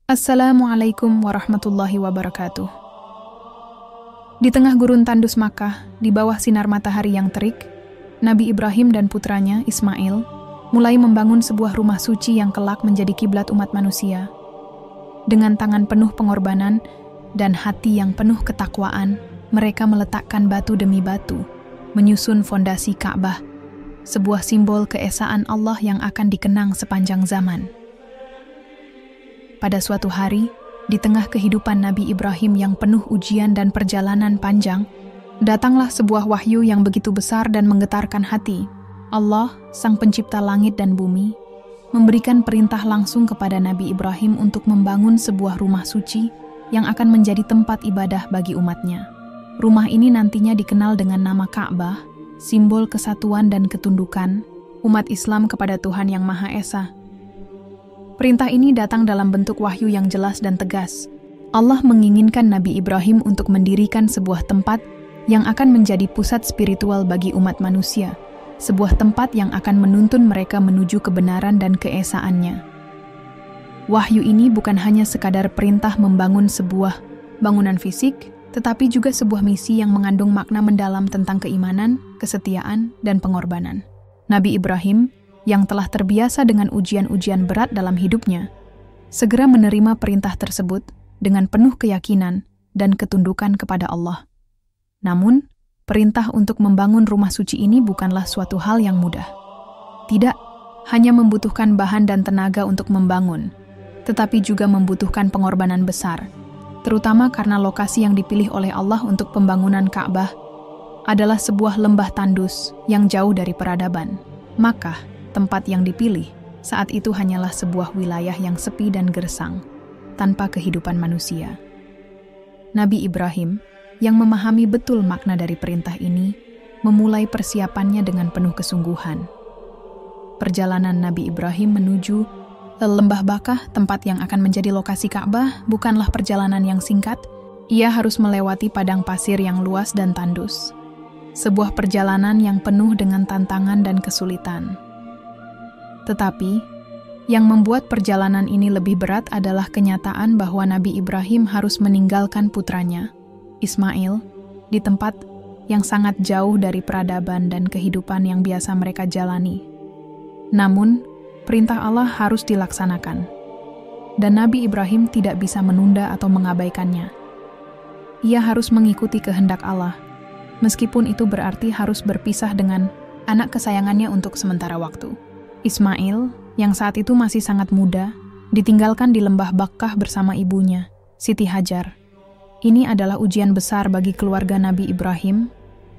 Assalamualaikum warahmatullahi wabarakatuh. Di tengah gurun tandus Makkah, di bawah sinar matahari yang terik, Nabi Ibrahim dan putranya, Ismail, mulai membangun sebuah rumah suci yang kelak menjadi kiblat umat manusia. Dengan tangan penuh pengorbanan dan hati yang penuh ketakwaan, mereka meletakkan batu demi batu, menyusun fondasi Ka'bah, sebuah simbol keesaan Allah yang akan dikenang sepanjang zaman. Pada suatu hari, di tengah kehidupan Nabi Ibrahim yang penuh ujian dan perjalanan panjang, datanglah sebuah wahyu yang begitu besar dan menggetarkan hati. Allah, Sang Pencipta langit dan bumi, memberikan perintah langsung kepada Nabi Ibrahim untuk membangun sebuah rumah suci yang akan menjadi tempat ibadah bagi umatnya. Rumah ini nantinya dikenal dengan nama Ka'bah, simbol kesatuan dan ketundukan umat Islam kepada Tuhan Yang Maha Esa. Perintah ini datang dalam bentuk wahyu yang jelas dan tegas. Allah menginginkan Nabi Ibrahim untuk mendirikan sebuah tempat yang akan menjadi pusat spiritual bagi umat manusia, sebuah tempat yang akan menuntun mereka menuju kebenaran dan keesaannya. Wahyu ini bukan hanya sekadar perintah membangun sebuah bangunan fisik, tetapi juga sebuah misi yang mengandung makna mendalam tentang keimanan, kesetiaan, dan pengorbanan. Nabi Ibrahim, yang telah terbiasa dengan ujian-ujian berat dalam hidupnya, segera menerima perintah tersebut dengan penuh keyakinan dan ketundukan kepada Allah. Namun, perintah untuk membangun rumah suci ini bukanlah suatu hal yang mudah. Tidak hanya membutuhkan bahan dan tenaga untuk membangun, tetapi juga membutuhkan pengorbanan besar, terutama karena lokasi yang dipilih oleh Allah untuk pembangunan Ka'bah adalah sebuah lembah tandus yang jauh dari peradaban. Maka, tempat yang dipilih saat itu hanyalah sebuah wilayah yang sepi dan gersang, tanpa kehidupan manusia. Nabi Ibrahim, yang memahami betul makna dari perintah ini, memulai persiapannya dengan penuh kesungguhan. Perjalanan Nabi Ibrahim menuju Lembah Bakkah, tempat yang akan menjadi lokasi Ka'bah, bukanlah perjalanan yang singkat. Ia harus melewati padang pasir yang luas dan tandus. Sebuah perjalanan yang penuh dengan tantangan dan kesulitan. Tetapi, yang membuat perjalanan ini lebih berat adalah kenyataan bahwa Nabi Ibrahim harus meninggalkan putranya, Ismail, di tempat yang sangat jauh dari peradaban dan kehidupan yang biasa mereka jalani. Namun, perintah Allah harus dilaksanakan, dan Nabi Ibrahim tidak bisa menunda atau mengabaikannya. Ia harus mengikuti kehendak Allah, meskipun itu berarti harus berpisah dengan anak kesayangannya untuk sementara waktu. Ismail, yang saat itu masih sangat muda, ditinggalkan di Lembah Bakkah bersama ibunya, Siti Hajar. Ini adalah ujian besar bagi keluarga Nabi Ibrahim,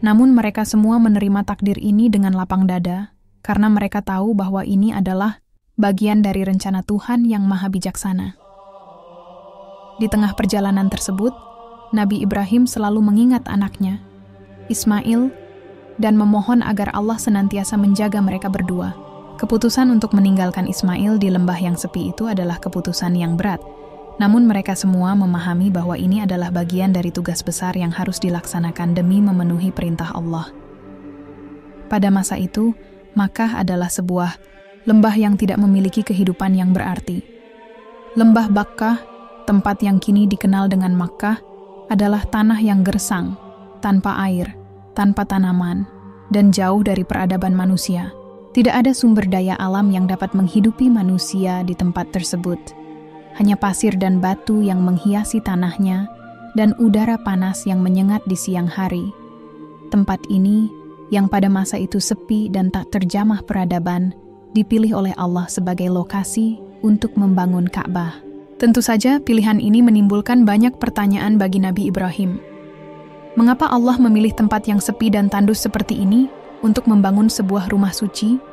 namun mereka semua menerima takdir ini dengan lapang dada, karena mereka tahu bahwa ini adalah bagian dari rencana Tuhan yang Maha Bijaksana. Di tengah perjalanan tersebut, Nabi Ibrahim selalu mengingat anaknya, Ismail, dan memohon agar Allah senantiasa menjaga mereka berdua. Keputusan untuk meninggalkan Ismail di lembah yang sepi itu adalah keputusan yang berat, namun mereka semua memahami bahwa ini adalah bagian dari tugas besar yang harus dilaksanakan demi memenuhi perintah Allah. Pada masa itu, Makkah adalah sebuah lembah yang tidak memiliki kehidupan yang berarti. Lembah Bakkah, tempat yang kini dikenal dengan Makkah, adalah tanah yang gersang, tanpa air, tanpa tanaman, dan jauh dari peradaban manusia. Tidak ada sumber daya alam yang dapat menghidupi manusia di tempat tersebut. Hanya pasir dan batu yang menghiasi tanahnya, dan udara panas yang menyengat di siang hari. Tempat ini, yang pada masa itu sepi dan tak terjamah peradaban, dipilih oleh Allah sebagai lokasi untuk membangun Ka'bah. Tentu saja pilihan ini menimbulkan banyak pertanyaan bagi Nabi Ibrahim. Mengapa Allah memilih tempat yang sepi dan tandus seperti ini untuk membangun sebuah rumah suci?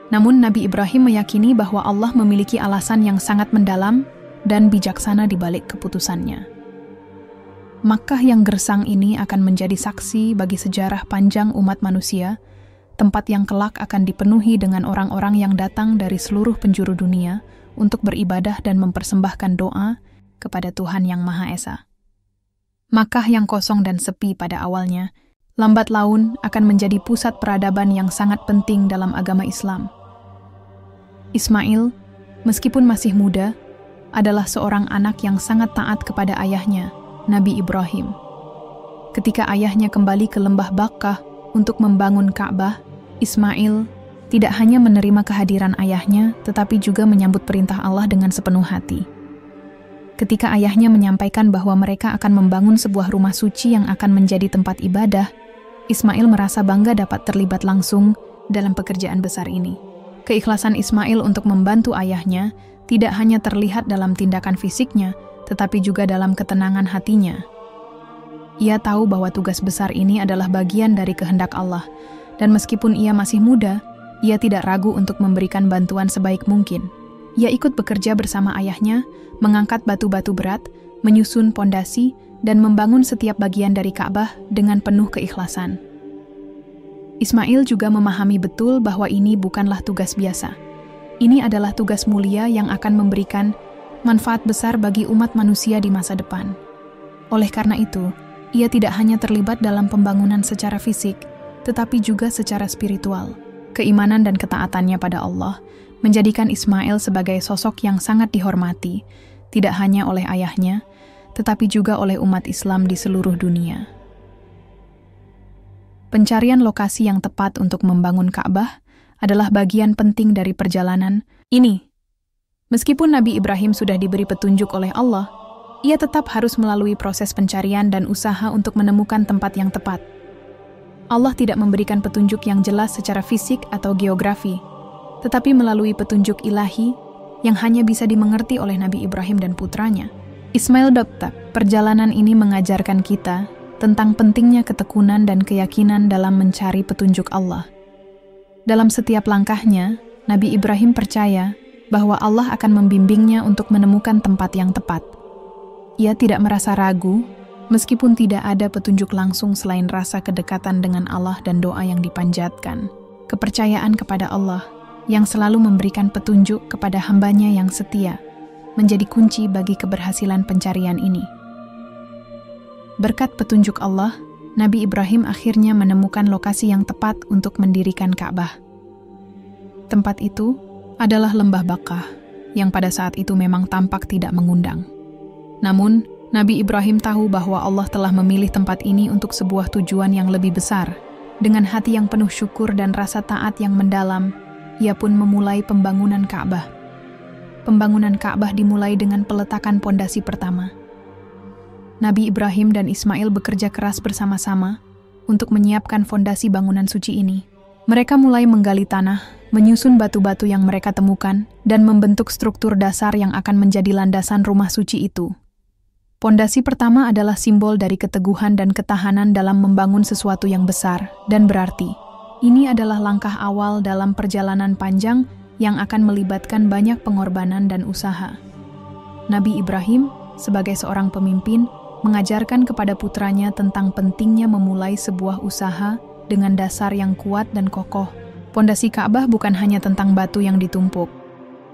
Namun Nabi Ibrahim meyakini bahwa Allah memiliki alasan yang sangat mendalam dan bijaksana di balik keputusannya. Makkah yang gersang ini akan menjadi saksi bagi sejarah panjang umat manusia, tempat yang kelak akan dipenuhi dengan orang-orang yang datang dari seluruh penjuru dunia untuk beribadah dan mempersembahkan doa kepada Tuhan Yang Maha Esa. Makkah yang kosong dan sepi pada awalnya, lambat laun akan menjadi pusat peradaban yang sangat penting dalam agama Islam. Ismail, meskipun masih muda, adalah seorang anak yang sangat taat kepada ayahnya, Nabi Ibrahim. Ketika ayahnya kembali ke lembah Bakkah untuk membangun Ka'bah, Ismail tidak hanya menerima kehadiran ayahnya, tetapi juga menyambut perintah Allah dengan sepenuh hati. Ketika ayahnya menyampaikan bahwa mereka akan membangun sebuah rumah suci yang akan menjadi tempat ibadah, Ismail merasa bangga dapat terlibat langsung dalam pekerjaan besar ini. Keikhlasan Ismail untuk membantu ayahnya tidak hanya terlihat dalam tindakan fisiknya, tetapi juga dalam ketenangan hatinya. Ia tahu bahwa tugas besar ini adalah bagian dari kehendak Allah, dan meskipun ia masih muda, ia tidak ragu untuk memberikan bantuan sebaik mungkin. Ia ikut bekerja bersama ayahnya, mengangkat batu-batu berat, menyusun pondasi, dan membangun setiap bagian dari Ka'bah dengan penuh keikhlasan. Ismail juga memahami betul bahwa ini bukanlah tugas biasa. Ini adalah tugas mulia yang akan memberikan manfaat besar bagi umat manusia di masa depan. Oleh karena itu, ia tidak hanya terlibat dalam pembangunan secara fisik, tetapi juga secara spiritual. Keimanan dan ketaatannya pada Allah menjadikan Ismail sebagai sosok yang sangat dihormati, tidak hanya oleh ayahnya, tetapi juga oleh umat Islam di seluruh dunia. Pencarian lokasi yang tepat untuk membangun Ka'bah adalah bagian penting dari perjalanan ini. Meskipun Nabi Ibrahim sudah diberi petunjuk oleh Allah, ia tetap harus melalui proses pencarian dan usaha untuk menemukan tempat yang tepat. Allah tidak memberikan petunjuk yang jelas secara fisik atau geografi, tetapi melalui petunjuk ilahi yang hanya bisa dimengerti oleh Nabi Ibrahim dan putranya, Ismail. Perjalanan ini mengajarkan kita tentang pentingnya ketekunan dan keyakinan dalam mencari petunjuk Allah. Dalam setiap langkahnya, Nabi Ibrahim percaya bahwa Allah akan membimbingnya untuk menemukan tempat yang tepat. Ia tidak merasa ragu, meskipun tidak ada petunjuk langsung selain rasa kedekatan dengan Allah dan doa yang dipanjatkan. Kepercayaan kepada Allah yang selalu memberikan petunjuk kepada hambanya yang setia menjadi kunci bagi keberhasilan pencarian ini. Berkat petunjuk Allah, Nabi Ibrahim akhirnya menemukan lokasi yang tepat untuk mendirikan Ka'bah. Tempat itu adalah lembah Bakkah, yang pada saat itu memang tampak tidak mengundang. Namun, Nabi Ibrahim tahu bahwa Allah telah memilih tempat ini untuk sebuah tujuan yang lebih besar. Dengan hati yang penuh syukur dan rasa taat yang mendalam, ia pun memulai pembangunan Ka'bah. Pembangunan Ka'bah dimulai dengan peletakan pondasi pertama. Nabi Ibrahim dan Ismail bekerja keras bersama-sama untuk menyiapkan fondasi bangunan suci ini. Mereka mulai menggali tanah, menyusun batu-batu yang mereka temukan, dan membentuk struktur dasar yang akan menjadi landasan rumah suci itu. Pondasi pertama adalah simbol dari keteguhan dan ketahanan dalam membangun sesuatu yang besar dan berarti. Ini adalah langkah awal dalam perjalanan panjang yang akan melibatkan banyak pengorbanan dan usaha. Nabi Ibrahim, sebagai seorang pemimpin, mengajarkan kepada putranya tentang pentingnya memulai sebuah usaha dengan dasar yang kuat dan kokoh. Pondasi Ka'bah bukan hanya tentang batu yang ditumpuk,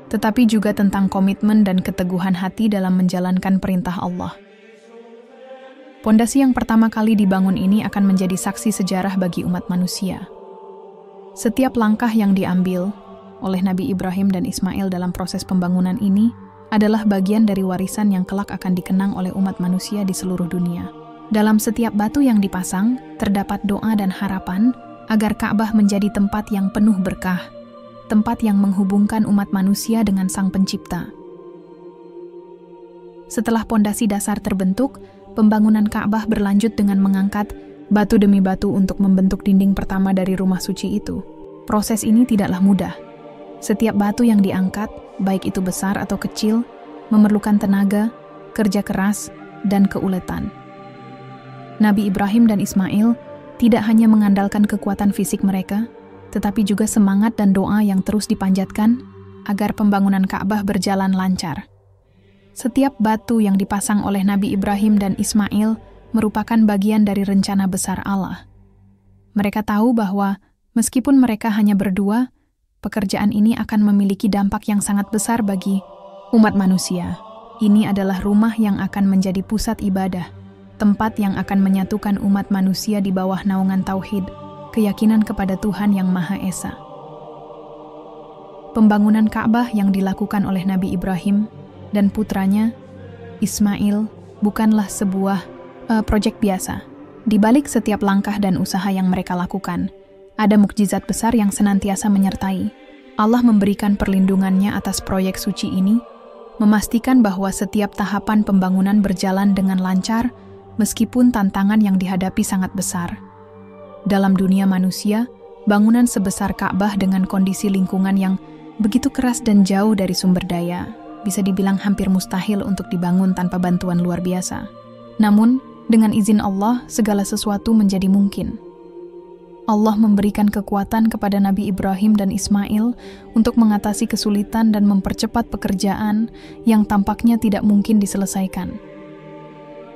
tetapi juga tentang komitmen dan keteguhan hati dalam menjalankan perintah Allah. Pondasi yang pertama kali dibangun ini akan menjadi saksi sejarah bagi umat manusia. Setiap langkah yang diambil oleh Nabi Ibrahim dan Ismail dalam proses pembangunan ini adalah bagian dari warisan yang kelak akan dikenang oleh umat manusia di seluruh dunia. Dalam setiap batu yang dipasang, terdapat doa dan harapan agar Ka'bah menjadi tempat yang penuh berkah, tempat yang menghubungkan umat manusia dengan Sang Pencipta. Setelah pondasi dasar terbentuk, pembangunan Ka'bah berlanjut dengan mengangkat batu demi batu untuk membentuk dinding pertama dari rumah suci itu. Proses ini tidaklah mudah. Setiap batu yang diangkat, baik itu besar atau kecil, memerlukan tenaga, kerja keras, dan keuletan. Nabi Ibrahim dan Ismail tidak hanya mengandalkan kekuatan fisik mereka, tetapi juga semangat dan doa yang terus dipanjatkan agar pembangunan Ka'bah berjalan lancar. Setiap batu yang dipasang oleh Nabi Ibrahim dan Ismail merupakan bagian dari rencana besar Allah. Mereka tahu bahwa meskipun mereka hanya berdua, pekerjaan ini akan memiliki dampak yang sangat besar bagi umat manusia. Ini adalah rumah yang akan menjadi pusat ibadah, tempat yang akan menyatukan umat manusia di bawah naungan tauhid, keyakinan kepada Tuhan Yang Maha Esa. Pembangunan Ka'bah yang dilakukan oleh Nabi Ibrahim dan putranya, Ismail, bukanlah sebuah proyek biasa. Di balik setiap langkah dan usaha yang mereka lakukan, ada mukjizat besar yang senantiasa menyertai. Allah memberikan perlindungannya atas proyek suci ini, memastikan bahwa setiap tahapan pembangunan berjalan dengan lancar, meskipun tantangan yang dihadapi sangat besar. Dalam dunia manusia, bangunan sebesar Ka'bah dengan kondisi lingkungan yang begitu keras dan jauh dari sumber daya, bisa dibilang hampir mustahil untuk dibangun tanpa bantuan luar biasa. Namun, dengan izin Allah, segala sesuatu menjadi mungkin. Allah memberikan kekuatan kepada Nabi Ibrahim dan Ismail untuk mengatasi kesulitan dan mempercepat pekerjaan yang tampaknya tidak mungkin diselesaikan.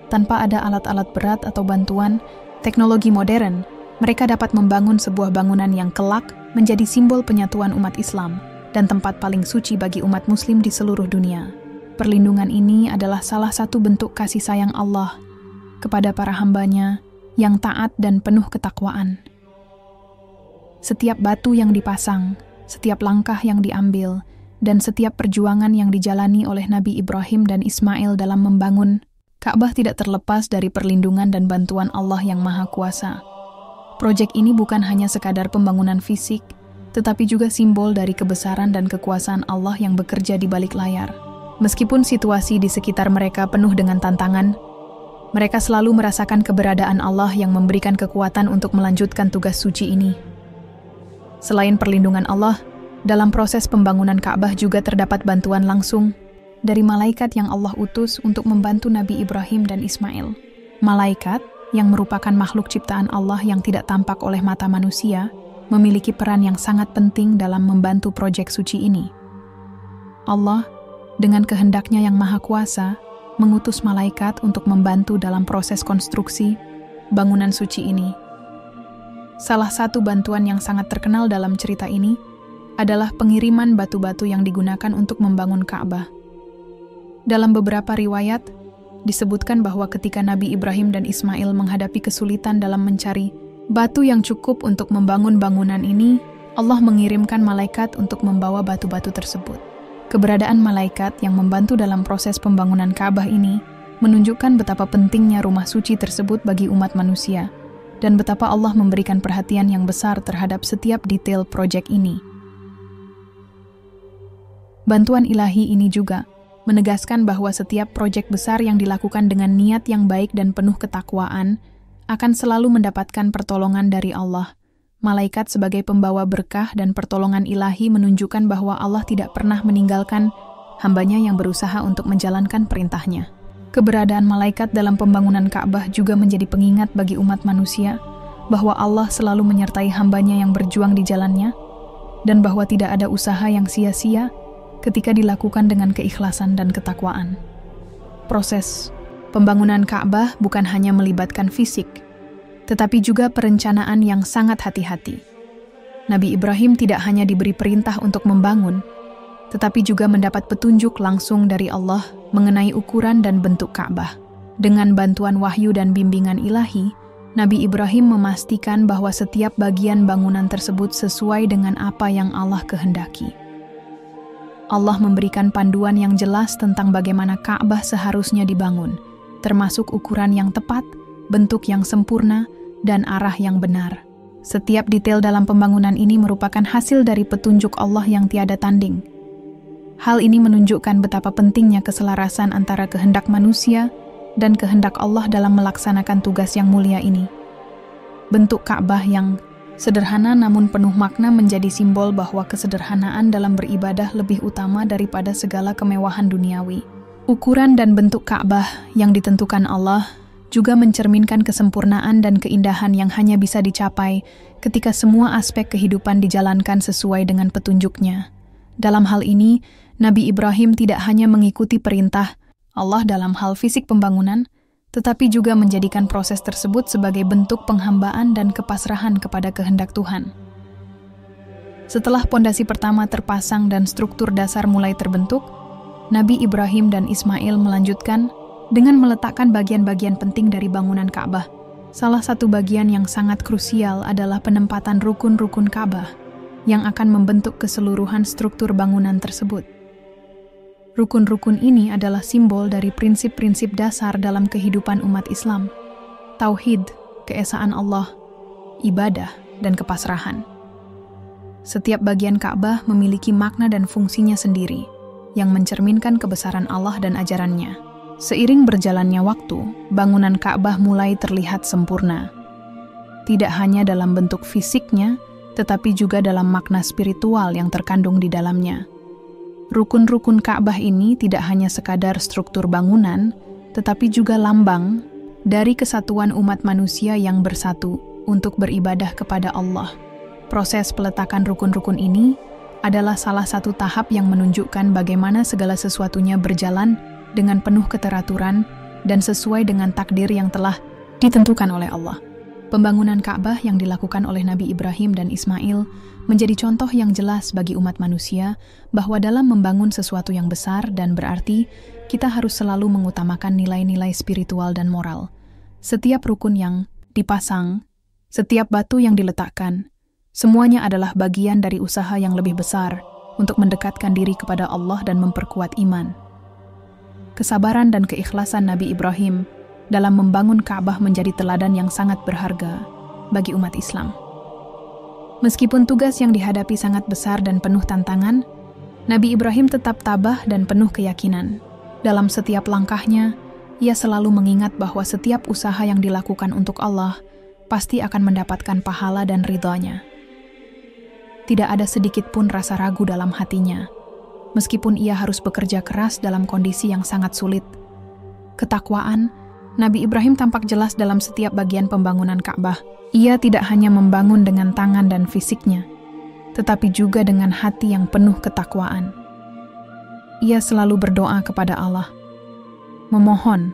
Tanpa ada alat-alat berat atau bantuan teknologi modern, mereka dapat membangun sebuah bangunan yang kelak menjadi simbol penyatuan umat Islam dan tempat paling suci bagi umat Muslim di seluruh dunia. Perlindungan ini adalah salah satu bentuk kasih sayang Allah kepada para hambanya yang taat dan penuh ketakwaan. Setiap batu yang dipasang, setiap langkah yang diambil, dan setiap perjuangan yang dijalani oleh Nabi Ibrahim dan Ismail dalam membangun Ka'bah tidak terlepas dari perlindungan dan bantuan Allah yang Maha Kuasa. Proyek ini bukan hanya sekadar pembangunan fisik, tetapi juga simbol dari kebesaran dan kekuasaan Allah yang bekerja di balik layar. Meskipun situasi di sekitar mereka penuh dengan tantangan, mereka selalu merasakan keberadaan Allah yang memberikan kekuatan untuk melanjutkan tugas suci ini. Selain perlindungan Allah, dalam proses pembangunan Ka'bah juga terdapat bantuan langsung dari malaikat yang Allah utus untuk membantu Nabi Ibrahim dan Ismail. Malaikat, yang merupakan makhluk ciptaan Allah yang tidak tampak oleh mata manusia, memiliki peran yang sangat penting dalam membantu proyek suci ini. Allah, dengan kehendaknya yang Maha Kuasa, mengutus malaikat untuk membantu dalam proses konstruksi bangunan suci ini. Salah satu bantuan yang sangat terkenal dalam cerita ini adalah pengiriman batu-batu yang digunakan untuk membangun Ka'bah. Dalam beberapa riwayat, disebutkan bahwa ketika Nabi Ibrahim dan Ismail menghadapi kesulitan dalam mencari batu yang cukup untuk membangun bangunan ini, Allah mengirimkan malaikat untuk membawa batu-batu tersebut. Keberadaan malaikat yang membantu dalam proses pembangunan Ka'bah ini menunjukkan betapa pentingnya rumah suci tersebut bagi umat manusia, dan betapa Allah memberikan perhatian yang besar terhadap setiap detail proyek ini. Bantuan ilahi ini juga menegaskan bahwa setiap proyek besar yang dilakukan dengan niat yang baik dan penuh ketakwaan akan selalu mendapatkan pertolongan dari Allah. Malaikat sebagai pembawa berkah dan pertolongan ilahi menunjukkan bahwa Allah tidak pernah meninggalkan hambanya yang berusaha untuk menjalankan perintahnya. Keberadaan malaikat dalam pembangunan Ka'bah juga menjadi pengingat bagi umat manusia bahwa Allah selalu menyertai hambanya yang berjuang di jalannya, dan bahwa tidak ada usaha yang sia-sia ketika dilakukan dengan keikhlasan dan ketakwaan. Proses pembangunan Ka'bah bukan hanya melibatkan fisik, tetapi juga perencanaan yang sangat hati-hati. Nabi Ibrahim tidak hanya diberi perintah untuk membangun, tetapi juga mendapat petunjuk langsung dari Allah mengenai ukuran dan bentuk Ka'bah. Dengan bantuan wahyu dan bimbingan ilahi, Nabi Ibrahim memastikan bahwa setiap bagian bangunan tersebut sesuai dengan apa yang Allah kehendaki. Allah memberikan panduan yang jelas tentang bagaimana Ka'bah seharusnya dibangun, termasuk ukuran yang tepat, bentuk yang sempurna, dan arah yang benar. Setiap detail dalam pembangunan ini merupakan hasil dari petunjuk Allah yang tiada tanding. Hal ini menunjukkan betapa pentingnya keselarasan antara kehendak manusia dan kehendak Allah dalam melaksanakan tugas yang mulia ini. Bentuk Ka'bah yang sederhana namun penuh makna menjadi simbol bahwa kesederhanaan dalam beribadah lebih utama daripada segala kemewahan duniawi. Ukuran dan bentuk Ka'bah yang ditentukan Allah juga mencerminkan kesempurnaan dan keindahan yang hanya bisa dicapai ketika semua aspek kehidupan dijalankan sesuai dengan petunjuknya. Dalam hal ini, Nabi Ibrahim tidak hanya mengikuti perintah Allah dalam hal fisik pembangunan, tetapi juga menjadikan proses tersebut sebagai bentuk penghambaan dan kepasrahan kepada kehendak Tuhan. Setelah pondasi pertama terpasang dan struktur dasar mulai terbentuk, Nabi Ibrahim dan Ismail melanjutkan dengan meletakkan bagian-bagian penting dari bangunan Ka'bah. Salah satu bagian yang sangat krusial adalah penempatan rukun-rukun Ka'bah yang akan membentuk keseluruhan struktur bangunan tersebut. Rukun-rukun ini adalah simbol dari prinsip-prinsip dasar dalam kehidupan umat Islam. Tauhid, keesaan Allah, ibadah, dan kepasrahan. Setiap bagian Ka'bah memiliki makna dan fungsinya sendiri, yang mencerminkan kebesaran Allah dan ajarannya. Seiring berjalannya waktu, bangunan Ka'bah mulai terlihat sempurna. Tidak hanya dalam bentuk fisiknya, tetapi juga dalam makna spiritual yang terkandung di dalamnya. Rukun-rukun Ka'bah ini tidak hanya sekadar struktur bangunan, tetapi juga lambang dari kesatuan umat manusia yang bersatu untuk beribadah kepada Allah. Proses peletakan rukun-rukun ini adalah salah satu tahap yang menunjukkan bagaimana segala sesuatunya berjalan dengan penuh keteraturan dan sesuai dengan takdir yang telah ditentukan oleh Allah. Pembangunan Ka'bah yang dilakukan oleh Nabi Ibrahim dan Ismail menjadi contoh yang jelas bagi umat manusia bahwa dalam membangun sesuatu yang besar dan berarti, kita harus selalu mengutamakan nilai-nilai spiritual dan moral. Setiap rukun yang dipasang, setiap batu yang diletakkan, semuanya adalah bagian dari usaha yang lebih besar untuk mendekatkan diri kepada Allah dan memperkuat iman. Kesabaran dan keikhlasan Nabi Ibrahim dalam membangun Ka'bah menjadi teladan yang sangat berharga bagi umat Islam. Meskipun tugas yang dihadapi sangat besar dan penuh tantangan, Nabi Ibrahim tetap tabah dan penuh keyakinan. Dalam setiap langkahnya, ia selalu mengingat bahwa setiap usaha yang dilakukan untuk Allah pasti akan mendapatkan pahala dan ridha-Nya. Tidak ada sedikit pun rasa ragu dalam hatinya, meskipun ia harus bekerja keras dalam kondisi yang sangat sulit. Ketakwaan, Nabi Ibrahim tampak jelas dalam setiap bagian pembangunan Ka'bah. Ia tidak hanya membangun dengan tangan dan fisiknya, tetapi juga dengan hati yang penuh ketakwaan. Ia selalu berdoa kepada Allah, memohon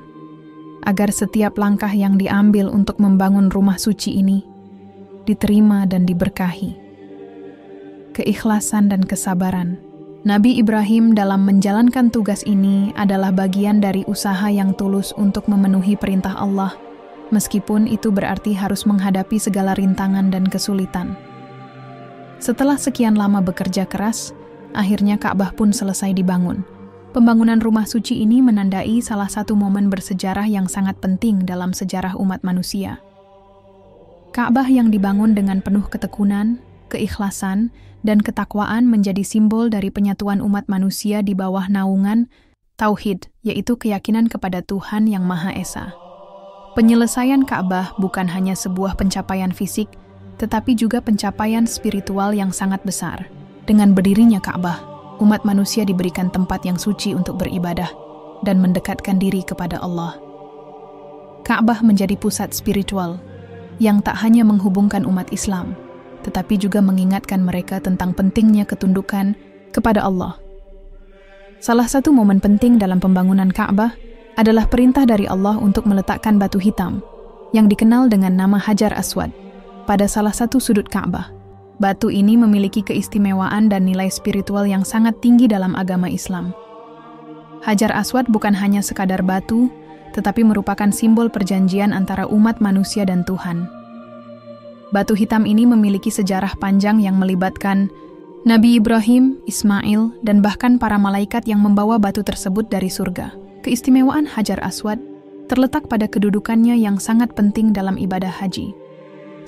agar setiap langkah yang diambil untuk membangun rumah suci ini diterima dan diberkahi. Keikhlasan dan kesabaran Nabi Ibrahim dalam menjalankan tugas ini adalah bagian dari usaha yang tulus untuk memenuhi perintah Allah, meskipun itu berarti harus menghadapi segala rintangan dan kesulitan. Setelah sekian lama bekerja keras, akhirnya Ka'bah pun selesai dibangun. Pembangunan rumah suci ini menandai salah satu momen bersejarah yang sangat penting dalam sejarah umat manusia. Ka'bah yang dibangun dengan penuh ketekunan, keikhlasan, dan ketakwaan menjadi simbol dari penyatuan umat manusia di bawah naungan Tauhid, yaitu keyakinan kepada Tuhan Yang Maha Esa. Penyelesaian Ka'bah bukan hanya sebuah pencapaian fisik, tetapi juga pencapaian spiritual yang sangat besar. Dengan berdirinya Ka'bah, umat manusia diberikan tempat yang suci untuk beribadah dan mendekatkan diri kepada Allah. Ka'bah menjadi pusat spiritual yang tak hanya menghubungkan umat Islam, tetapi juga mengingatkan mereka tentang pentingnya ketundukan kepada Allah. Salah satu momen penting dalam pembangunan Ka'bah adalah perintah dari Allah untuk meletakkan batu hitam, yang dikenal dengan nama Hajar Aswad, pada salah satu sudut Ka'bah. Batu ini memiliki keistimewaan dan nilai spiritual yang sangat tinggi dalam agama Islam. Hajar Aswad bukan hanya sekadar batu, tetapi merupakan simbol perjanjian antara umat manusia dan Tuhan. Batu hitam ini memiliki sejarah panjang yang melibatkan Nabi Ibrahim, Ismail, dan bahkan para malaikat yang membawa batu tersebut dari surga. Keistimewaan Hajar Aswad terletak pada kedudukannya yang sangat penting dalam ibadah haji.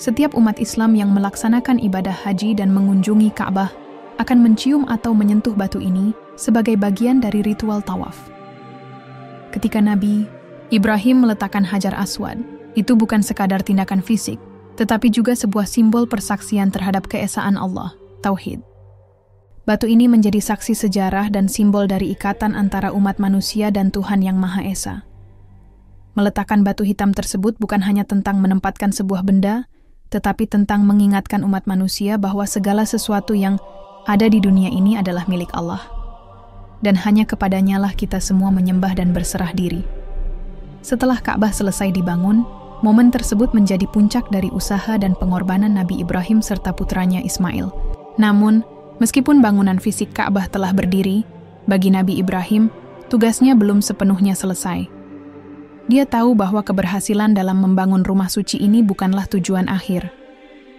Setiap umat Islam yang melaksanakan ibadah haji dan mengunjungi Ka'bah akan mencium atau menyentuh batu ini sebagai bagian dari ritual tawaf. Ketika Nabi Ibrahim meletakkan Hajar Aswad, itu bukan sekadar tindakan fisik, tetapi juga sebuah simbol persaksian terhadap keesaan Allah, Tauhid. Batu ini menjadi saksi sejarah dan simbol dari ikatan antara umat manusia dan Tuhan Yang Maha Esa. Meletakkan batu hitam tersebut bukan hanya tentang menempatkan sebuah benda, tetapi tentang mengingatkan umat manusia bahwa segala sesuatu yang ada di dunia ini adalah milik Allah. Dan hanya kepadanya lah kita semua menyembah dan berserah diri. Setelah Ka'bah selesai dibangun, momen tersebut menjadi puncak dari usaha dan pengorbanan Nabi Ibrahim serta putranya Ismail. Namun, meskipun bangunan fisik Ka'bah telah berdiri, bagi Nabi Ibrahim, tugasnya belum sepenuhnya selesai. Dia tahu bahwa keberhasilan dalam membangun rumah suci ini bukanlah tujuan akhir.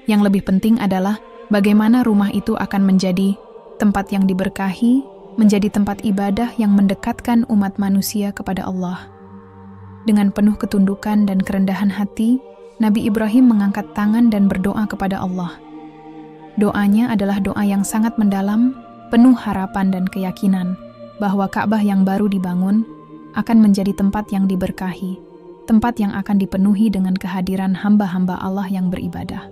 Yang lebih penting adalah bagaimana rumah itu akan menjadi tempat yang diberkahi menjadi tempat ibadah yang mendekatkan umat manusia kepada Allah. Dengan penuh ketundukan dan kerendahan hati, Nabi Ibrahim mengangkat tangan dan berdoa kepada Allah. Doanya adalah doa yang sangat mendalam, penuh harapan dan keyakinan bahwa Ka'bah yang baru dibangun akan menjadi tempat yang diberkahi, tempat yang akan dipenuhi dengan kehadiran hamba-hamba Allah yang beribadah.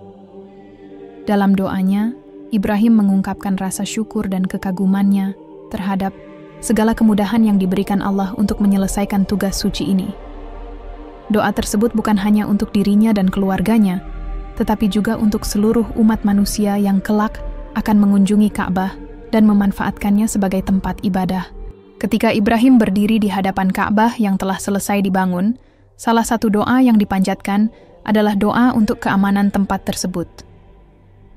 Dalam doanya, Ibrahim mengungkapkan rasa syukur dan kekagumannya terhadap segala kemudahan yang diberikan Allah untuk menyelesaikan tugas suci ini. Doa tersebut bukan hanya untuk dirinya dan keluarganya, tetapi juga untuk seluruh umat manusia yang kelak akan mengunjungi Ka'bah dan memanfaatkannya sebagai tempat ibadah. Ketika Ibrahim berdiri di hadapan Ka'bah yang telah selesai dibangun, salah satu doa yang dipanjatkan adalah doa untuk keamanan tempat tersebut.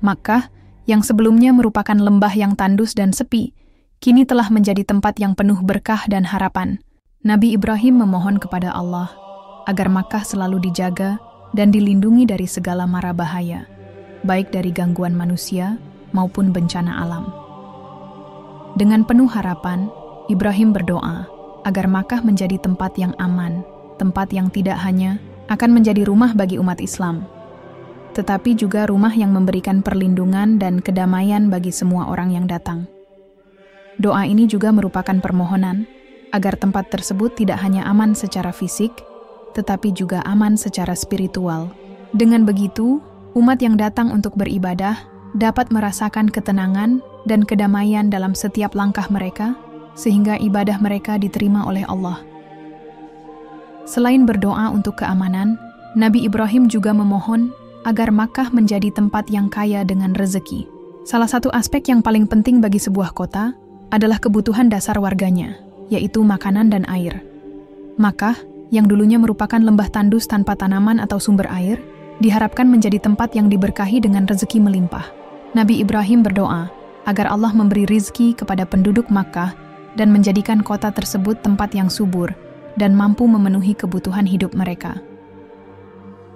Makkah, yang sebelumnya merupakan lembah yang tandus dan sepi, kini telah menjadi tempat yang penuh berkah dan harapan. Nabi Ibrahim memohon kepada Allah agar Makkah selalu dijaga dan dilindungi dari segala mara bahaya, baik dari gangguan manusia maupun bencana alam. Dengan penuh harapan, Ibrahim berdoa agar Makkah menjadi tempat yang aman, tempat yang tidak hanya akan menjadi rumah bagi umat Islam, tetapi juga rumah yang memberikan perlindungan dan kedamaian bagi semua orang yang datang. Doa ini juga merupakan permohonan agar tempat tersebut tidak hanya aman secara fisik, tetapi juga aman secara spiritual. Dengan begitu, umat yang datang untuk beribadah dapat merasakan ketenangan dan kedamaian dalam setiap langkah mereka, sehingga ibadah mereka diterima oleh Allah. Selain berdoa untuk keamanan, Nabi Ibrahim juga memohon agar Makkah menjadi tempat yang kaya dengan rezeki. Salah satu aspek yang paling penting bagi sebuah kota adalah kebutuhan dasar warganya, yaitu makanan dan air. Makkah, yang dulunya merupakan lembah tandus tanpa tanaman atau sumber air, diharapkan menjadi tempat yang diberkahi dengan rezeki melimpah. Nabi Ibrahim berdoa agar Allah memberi rizki kepada penduduk Makkah dan menjadikan kota tersebut tempat yang subur dan mampu memenuhi kebutuhan hidup mereka.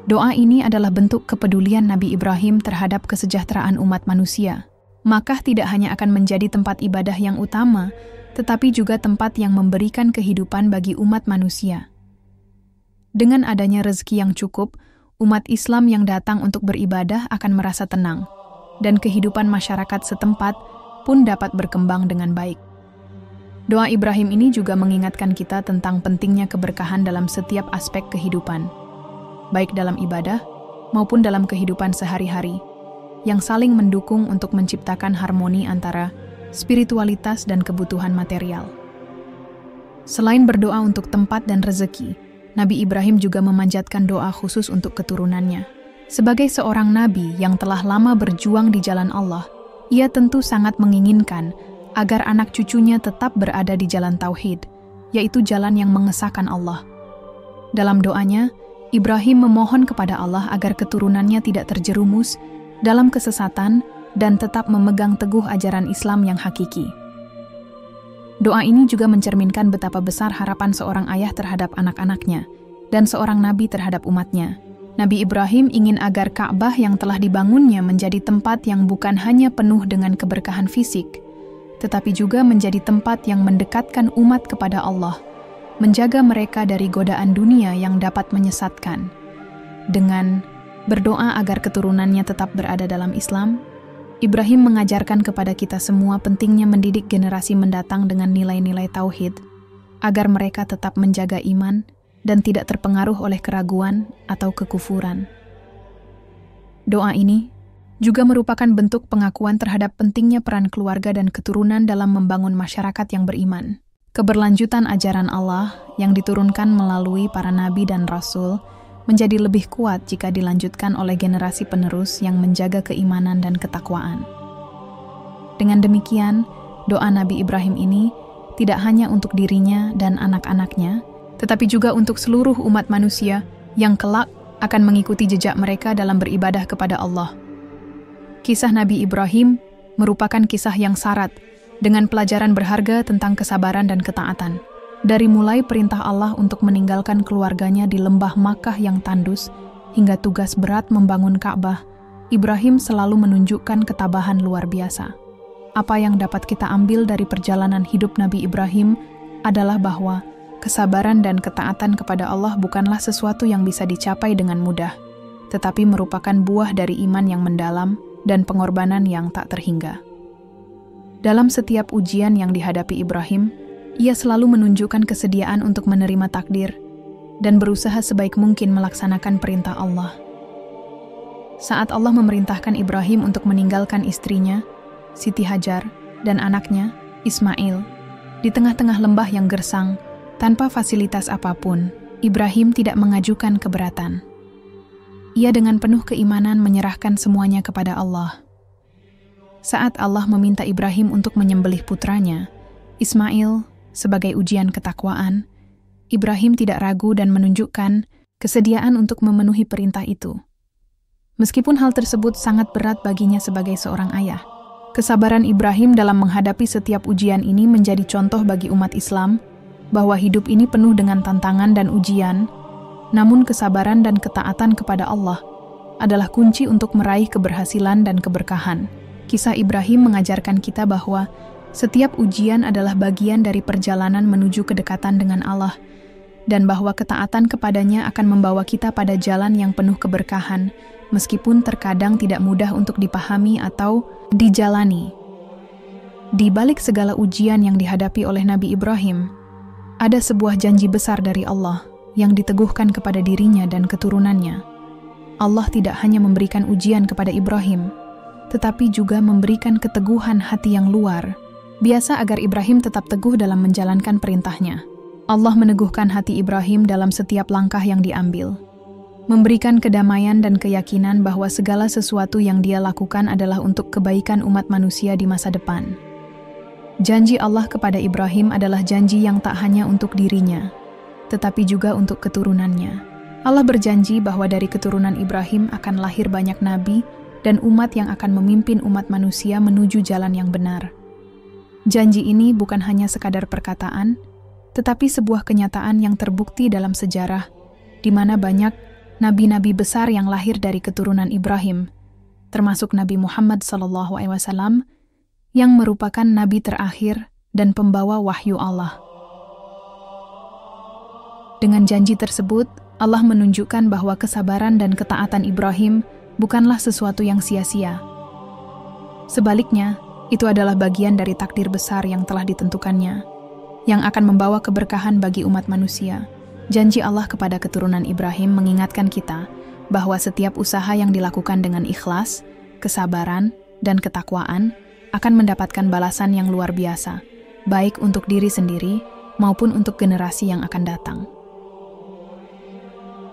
Doa ini adalah bentuk kepedulian Nabi Ibrahim terhadap kesejahteraan umat manusia. Makkah tidak hanya akan menjadi tempat ibadah yang utama, tetapi juga tempat yang memberikan kehidupan bagi umat manusia. Dengan adanya rezeki yang cukup, umat Islam yang datang untuk beribadah akan merasa tenang, dan kehidupan masyarakat setempat pun dapat berkembang dengan baik. Doa Ibrahim ini juga mengingatkan kita tentang pentingnya keberkahan dalam setiap aspek kehidupan, baik dalam ibadah maupun dalam kehidupan sehari-hari, yang saling mendukung untuk menciptakan harmoni antara spiritualitas dan kebutuhan material. Selain berdoa untuk tempat dan rezeki, Nabi Ibrahim juga memanjatkan doa khusus untuk keturunannya. Sebagai seorang nabi yang telah lama berjuang di jalan Allah, ia tentu sangat menginginkan agar anak cucunya tetap berada di jalan tauhid, yaitu jalan yang mengesahkan Allah. Dalam doanya, Ibrahim memohon kepada Allah agar keturunannya tidak terjerumus dalam kesesatan dan tetap memegang teguh ajaran Islam yang hakiki. Doa ini juga mencerminkan betapa besar harapan seorang ayah terhadap anak-anaknya dan seorang nabi terhadap umatnya. Nabi Ibrahim ingin agar Ka'bah yang telah dibangunnya menjadi tempat yang bukan hanya penuh dengan keberkahan fisik, tetapi juga menjadi tempat yang mendekatkan umat kepada Allah, menjaga mereka dari godaan dunia yang dapat menyesatkan. Dengan berdoa agar keturunannya tetap berada dalam Islam, Ibrahim mengajarkan kepada kita semua pentingnya mendidik generasi mendatang dengan nilai-nilai tauhid, agar mereka tetap menjaga iman dan tidak terpengaruh oleh keraguan atau kekufuran. Doa ini juga merupakan bentuk pengakuan terhadap pentingnya peran keluarga dan keturunan dalam membangun masyarakat yang beriman. Keberlanjutan ajaran Allah yang diturunkan melalui para nabi dan rasul menjadi lebih kuat jika dilanjutkan oleh generasi penerus yang menjaga keimanan dan ketakwaan. Dengan demikian, doa Nabi Ibrahim ini tidak hanya untuk dirinya dan anak-anaknya, tetapi juga untuk seluruh umat manusia yang kelak akan mengikuti jejak mereka dalam beribadah kepada Allah. Kisah Nabi Ibrahim merupakan kisah yang syarat dengan pelajaran berharga tentang kesabaran dan ketaatan. Dari mulai perintah Allah untuk meninggalkan keluarganya di lembah Makkah yang tandus, hingga tugas berat membangun Ka'bah, Ibrahim selalu menunjukkan ketabahan luar biasa. apa yang dapat kita ambil dari perjalanan hidup Nabi Ibrahim adalah bahwa kesabaran dan ketaatan kepada Allah bukanlah sesuatu yang bisa dicapai dengan mudah, tetapi merupakan buah dari iman yang mendalam dan pengorbanan yang tak terhingga. Dalam setiap ujian yang dihadapi Ibrahim, ia selalu menunjukkan kesediaan untuk menerima takdir dan berusaha sebaik mungkin melaksanakan perintah Allah. Saat Allah memerintahkan Ibrahim untuk meninggalkan istrinya, Siti Hajar, dan anaknya, Ismail, di tengah-tengah lembah yang gersang, tanpa fasilitas apapun, Ibrahim tidak mengajukan keberatan. Ia dengan penuh keimanan menyerahkan semuanya kepada Allah. Saat Allah meminta Ibrahim untuk menyembelih putranya, Ismail, sebagai ujian ketakwaan, Ibrahim tidak ragu dan menunjukkan kesediaan untuk memenuhi perintah itu. Meskipun hal tersebut sangat berat baginya sebagai seorang ayah, kesabaran Ibrahim dalam menghadapi setiap ujian ini menjadi contoh bagi umat Islam bahwa hidup ini penuh dengan tantangan dan ujian, namun kesabaran dan ketaatan kepada Allah adalah kunci untuk meraih keberhasilan dan keberkahan. Kisah Ibrahim mengajarkan kita bahwa setiap ujian adalah bagian dari perjalanan menuju kedekatan dengan Allah, dan bahwa ketaatan kepadanya akan membawa kita pada jalan yang penuh keberkahan, meskipun terkadang tidak mudah untuk dipahami atau dijalani. Di balik segala ujian yang dihadapi oleh Nabi Ibrahim, ada sebuah janji besar dari Allah yang diteguhkan kepada dirinya dan keturunannya. Allah tidak hanya memberikan ujian kepada Ibrahim, tetapi juga memberikan keteguhan hati yang luar biasa agar Ibrahim tetap teguh dalam menjalankan perintahnya. Allah meneguhkan hati Ibrahim dalam setiap langkah yang diambil, memberikan kedamaian dan keyakinan bahwa segala sesuatu yang dia lakukan adalah untuk kebaikan umat manusia di masa depan. Janji Allah kepada Ibrahim adalah janji yang tak hanya untuk dirinya, tetapi juga untuk keturunannya. Allah berjanji bahwa dari keturunan Ibrahim akan lahir banyak nabi dan umat yang akan memimpin umat manusia menuju jalan yang benar. Janji ini bukan hanya sekadar perkataan, tetapi sebuah kenyataan yang terbukti dalam sejarah, di mana banyak nabi-nabi besar yang lahir dari keturunan Ibrahim, termasuk Nabi Muhammad SAW, yang merupakan nabi terakhir dan pembawa wahyu Allah. Dengan janji tersebut, Allah menunjukkan bahwa kesabaran dan ketaatan Ibrahim bukanlah sesuatu yang sia-sia. Sebaliknya, itu adalah bagian dari takdir besar yang telah ditentukannya, yang akan membawa keberkahan bagi umat manusia. Janji Allah kepada keturunan Ibrahim mengingatkan kita bahwa setiap usaha yang dilakukan dengan ikhlas, kesabaran, dan ketakwaan akan mendapatkan balasan yang luar biasa, baik untuk diri sendiri maupun untuk generasi yang akan datang.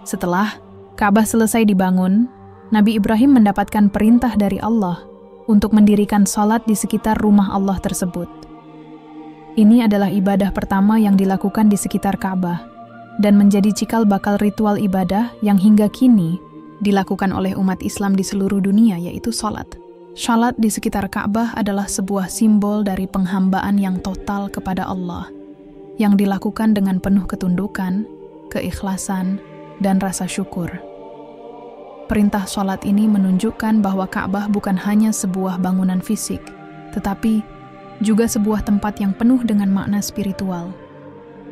Setelah Ka'bah selesai dibangun, Nabi Ibrahim mendapatkan perintah dari Allah untuk mendirikan salat di sekitar rumah Allah tersebut. Ini adalah ibadah pertama yang dilakukan di sekitar Ka'bah dan menjadi cikal bakal ritual ibadah yang hingga kini dilakukan oleh umat Islam di seluruh dunia, yaitu salat. Salat di sekitar Ka'bah adalah sebuah simbol dari penghambaan yang total kepada Allah, yang dilakukan dengan penuh ketundukan, keikhlasan, dan rasa syukur. Perintah salat ini menunjukkan bahwa Ka'bah bukan hanya sebuah bangunan fisik, tetapi juga sebuah tempat yang penuh dengan makna spiritual.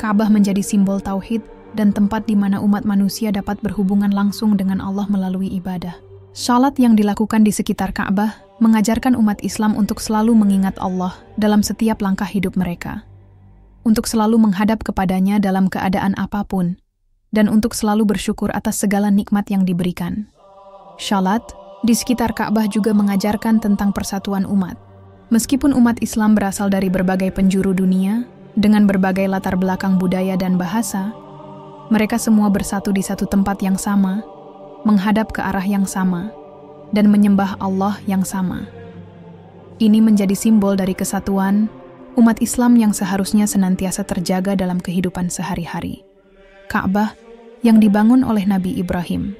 Ka'bah menjadi simbol tauhid dan tempat di mana umat manusia dapat berhubungan langsung dengan Allah melalui ibadah. Salat yang dilakukan di sekitar Ka'bah mengajarkan umat Islam untuk selalu mengingat Allah dalam setiap langkah hidup mereka, untuk selalu menghadap kepadanya dalam keadaan apapun, dan untuk selalu bersyukur atas segala nikmat yang diberikan. Salat di sekitar Ka'bah juga mengajarkan tentang persatuan umat. Meskipun umat Islam berasal dari berbagai penjuru dunia, dengan berbagai latar belakang budaya dan bahasa, mereka semua bersatu di satu tempat yang sama, menghadap ke arah yang sama, dan menyembah Allah yang sama. Ini menjadi simbol dari kesatuan umat Islam yang seharusnya senantiasa terjaga dalam kehidupan sehari-hari. Ka'bah yang dibangun oleh Nabi Ibrahim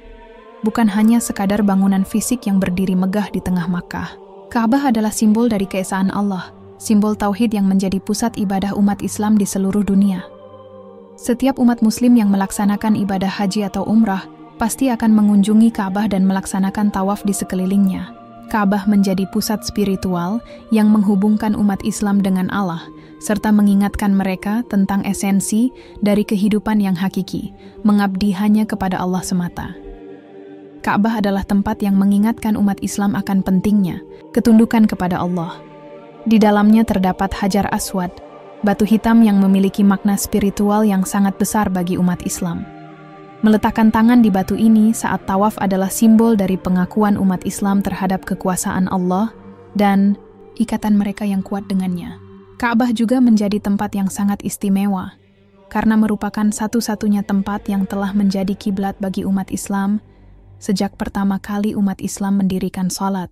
bukan hanya sekadar bangunan fisik yang berdiri megah di tengah Makkah. Ka'bah adalah simbol dari keesaan Allah, simbol tauhid yang menjadi pusat ibadah umat Islam di seluruh dunia. Setiap umat muslim yang melaksanakan ibadah haji atau umrah pasti akan mengunjungi Ka'bah dan melaksanakan tawaf di sekelilingnya. Ka'bah menjadi pusat spiritual yang menghubungkan umat Islam dengan Allah, serta mengingatkan mereka tentang esensi dari kehidupan yang hakiki, mengabdi hanya kepada Allah semata. Ka'bah adalah tempat yang mengingatkan umat Islam akan pentingnya ketundukan kepada Allah. Di dalamnya terdapat Hajar Aswad, batu hitam yang memiliki makna spiritual yang sangat besar bagi umat Islam. Meletakkan tangan di batu ini saat tawaf adalah simbol dari pengakuan umat Islam terhadap kekuasaan Allah dan ikatan mereka yang kuat dengannya. Ka'bah juga menjadi tempat yang sangat istimewa, karena merupakan satu-satunya tempat yang telah menjadi kiblat bagi umat Islam sejak pertama kali umat Islam mendirikan salat.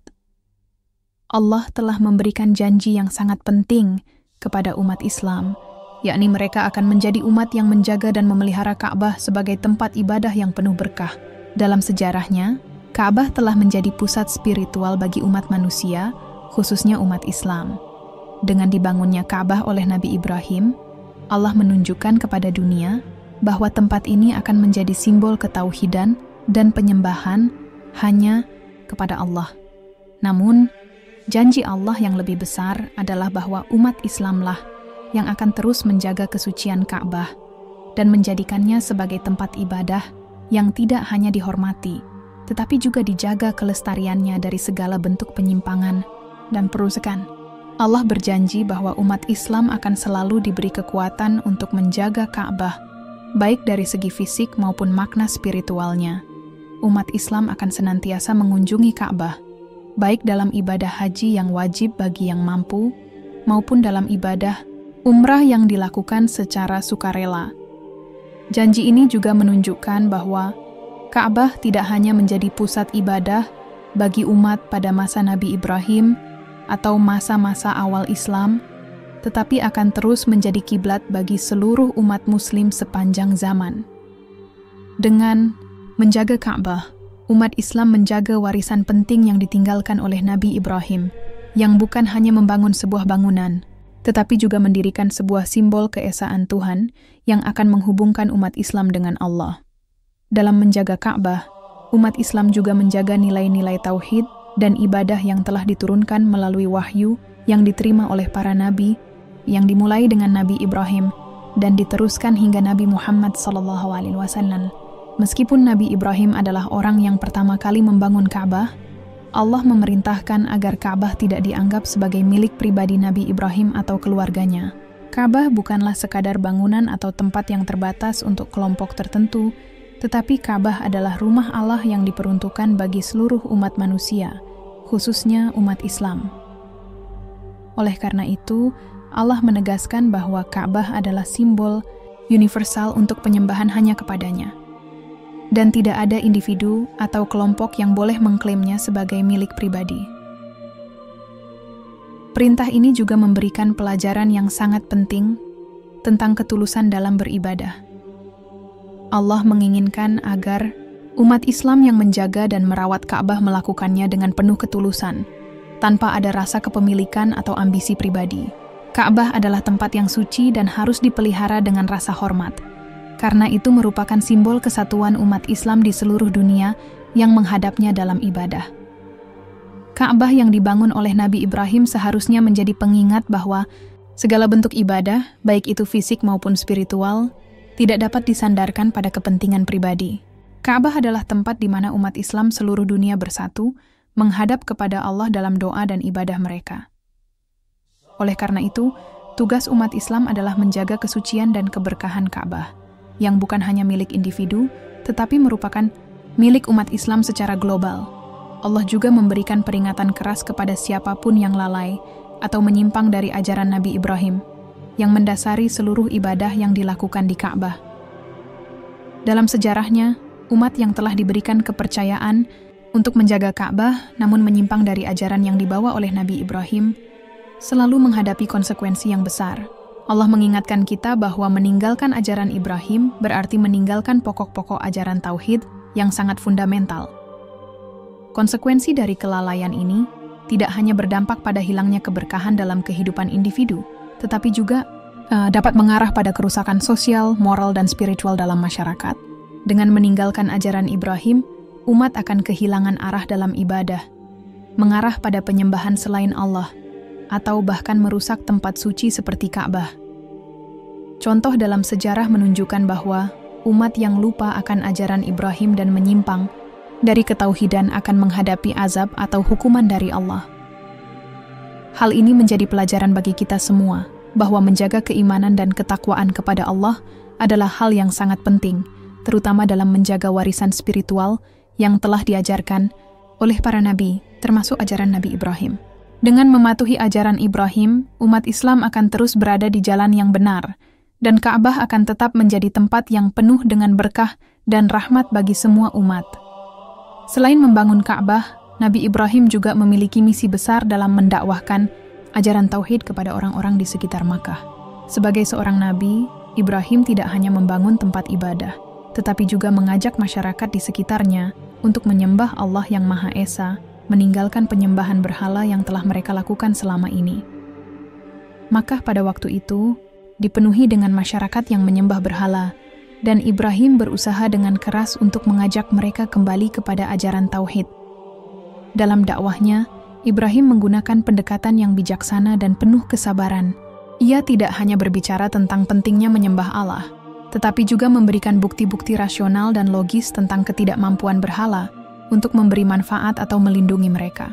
Allah telah memberikan janji yang sangat penting kepada umat Islam, yakni mereka akan menjadi umat yang menjaga dan memelihara Ka'bah sebagai tempat ibadah yang penuh berkah. Dalam sejarahnya, Ka'bah telah menjadi pusat spiritual bagi umat manusia, khususnya umat Islam. Dengan dibangunnya Ka'bah oleh Nabi Ibrahim, Allah menunjukkan kepada dunia bahwa tempat ini akan menjadi simbol ketauhidan dan penyembahan hanya kepada Allah. Namun, janji Allah yang lebih besar adalah bahwa umat Islamlah yang akan terus menjaga kesucian Ka'bah dan menjadikannya sebagai tempat ibadah yang tidak hanya dihormati, tetapi juga dijaga kelestariannya dari segala bentuk penyimpangan dan perusakan. Allah berjanji bahwa umat Islam akan selalu diberi kekuatan untuk menjaga Ka'bah, baik dari segi fisik maupun makna spiritualnya. Umat Islam akan senantiasa mengunjungi Ka'bah, baik dalam ibadah haji yang wajib bagi yang mampu, maupun dalam ibadah umrah yang dilakukan secara sukarela. Janji ini juga menunjukkan bahwa Ka'bah tidak hanya menjadi pusat ibadah bagi umat pada masa Nabi Ibrahim atau masa-masa awal Islam, tetapi akan terus menjadi kiblat bagi seluruh umat Muslim sepanjang zaman. Dengan menjaga Ka'bah, umat Islam menjaga warisan penting yang ditinggalkan oleh Nabi Ibrahim, yang bukan hanya membangun sebuah bangunan, tetapi juga mendirikan sebuah simbol keesaan Tuhan yang akan menghubungkan umat Islam dengan Allah. Dalam menjaga Ka'bah, umat Islam juga menjaga nilai-nilai tauhid dan ibadah yang telah diturunkan melalui wahyu yang diterima oleh para nabi, yang dimulai dengan Nabi Ibrahim dan diteruskan hingga Nabi Muhammad SAW. Meskipun Nabi Ibrahim adalah orang yang pertama kali membangun Ka'bah, Allah memerintahkan agar Ka'bah tidak dianggap sebagai milik pribadi Nabi Ibrahim atau keluarganya. Ka'bah bukanlah sekadar bangunan atau tempat yang terbatas untuk kelompok tertentu, tetapi Ka'bah adalah rumah Allah yang diperuntukkan bagi seluruh umat manusia, khususnya umat Islam. Oleh karena itu, Allah menegaskan bahwa Ka'bah adalah simbol universal untuk penyembahan hanya kepadanya, dan tidak ada individu atau kelompok yang boleh mengklaimnya sebagai milik pribadi. Perintah ini juga memberikan pelajaran yang sangat penting tentang ketulusan dalam beribadah. Allah menginginkan agar umat Islam yang menjaga dan merawat Ka'bah melakukannya dengan penuh ketulusan, tanpa ada rasa kepemilikan atau ambisi pribadi. Ka'bah adalah tempat yang suci dan harus dipelihara dengan rasa hormat, karena itu merupakan simbol kesatuan umat Islam di seluruh dunia yang menghadapnya dalam ibadah. Ka'bah yang dibangun oleh Nabi Ibrahim seharusnya menjadi pengingat bahwa segala bentuk ibadah, baik itu fisik maupun spiritual, tidak dapat disandarkan pada kepentingan pribadi. Ka'bah adalah tempat di mana umat Islam seluruh dunia bersatu, menghadap kepada Allah dalam doa dan ibadah mereka. Oleh karena itu, tugas umat Islam adalah menjaga kesucian dan keberkahan Ka'bah, yang bukan hanya milik individu, tetapi merupakan milik umat Islam secara global. Allah juga memberikan peringatan keras kepada siapapun yang lalai atau menyimpang dari ajaran Nabi Ibrahim, yang mendasari seluruh ibadah yang dilakukan di Ka'bah. Dalam sejarahnya, umat yang telah diberikan kepercayaan untuk menjaga Ka'bah namun menyimpang dari ajaran yang dibawa oleh Nabi Ibrahim, selalu menghadapi konsekuensi yang besar. Allah mengingatkan kita bahwa meninggalkan ajaran Ibrahim berarti meninggalkan pokok-pokok ajaran tauhid yang sangat fundamental. Konsekuensi dari kelalaian ini tidak hanya berdampak pada hilangnya keberkahan dalam kehidupan individu, tetapi juga dapat mengarah pada kerusakan sosial, moral, dan spiritual dalam masyarakat. Dengan meninggalkan ajaran Ibrahim, umat akan kehilangan arah dalam ibadah, mengarah pada penyembahan selain Allah, atau bahkan merusak tempat suci seperti Ka'bah. Contoh dalam sejarah menunjukkan bahwa umat yang lupa akan ajaran Ibrahim dan menyimpang dari ketauhidan akan menghadapi azab atau hukuman dari Allah. Hal ini menjadi pelajaran bagi kita semua, bahwa menjaga keimanan dan ketakwaan kepada Allah adalah hal yang sangat penting, terutama dalam menjaga warisan spiritual yang telah diajarkan oleh para nabi, termasuk ajaran Nabi Ibrahim. Dengan mematuhi ajaran Ibrahim, umat Islam akan terus berada di jalan yang benar, dan Ka'bah akan tetap menjadi tempat yang penuh dengan berkah dan rahmat bagi semua umat. Selain membangun Ka'bah, Nabi Ibrahim juga memiliki misi besar dalam mendakwahkan ajaran tauhid kepada orang-orang di sekitar Makkah. Sebagai seorang nabi, Ibrahim tidak hanya membangun tempat ibadah, tetapi juga mengajak masyarakat di sekitarnya untuk menyembah Allah yang Maha Esa, meninggalkan penyembahan berhala yang telah mereka lakukan selama ini. Makkah pada waktu itu dipenuhi dengan masyarakat yang menyembah berhala, dan Ibrahim berusaha dengan keras untuk mengajak mereka kembali kepada ajaran tauhid. Dalam dakwahnya, Ibrahim menggunakan pendekatan yang bijaksana dan penuh kesabaran. Ia tidak hanya berbicara tentang pentingnya menyembah Allah, tetapi juga memberikan bukti-bukti rasional dan logis tentang ketidakmampuan berhala untuk memberi manfaat atau melindungi mereka.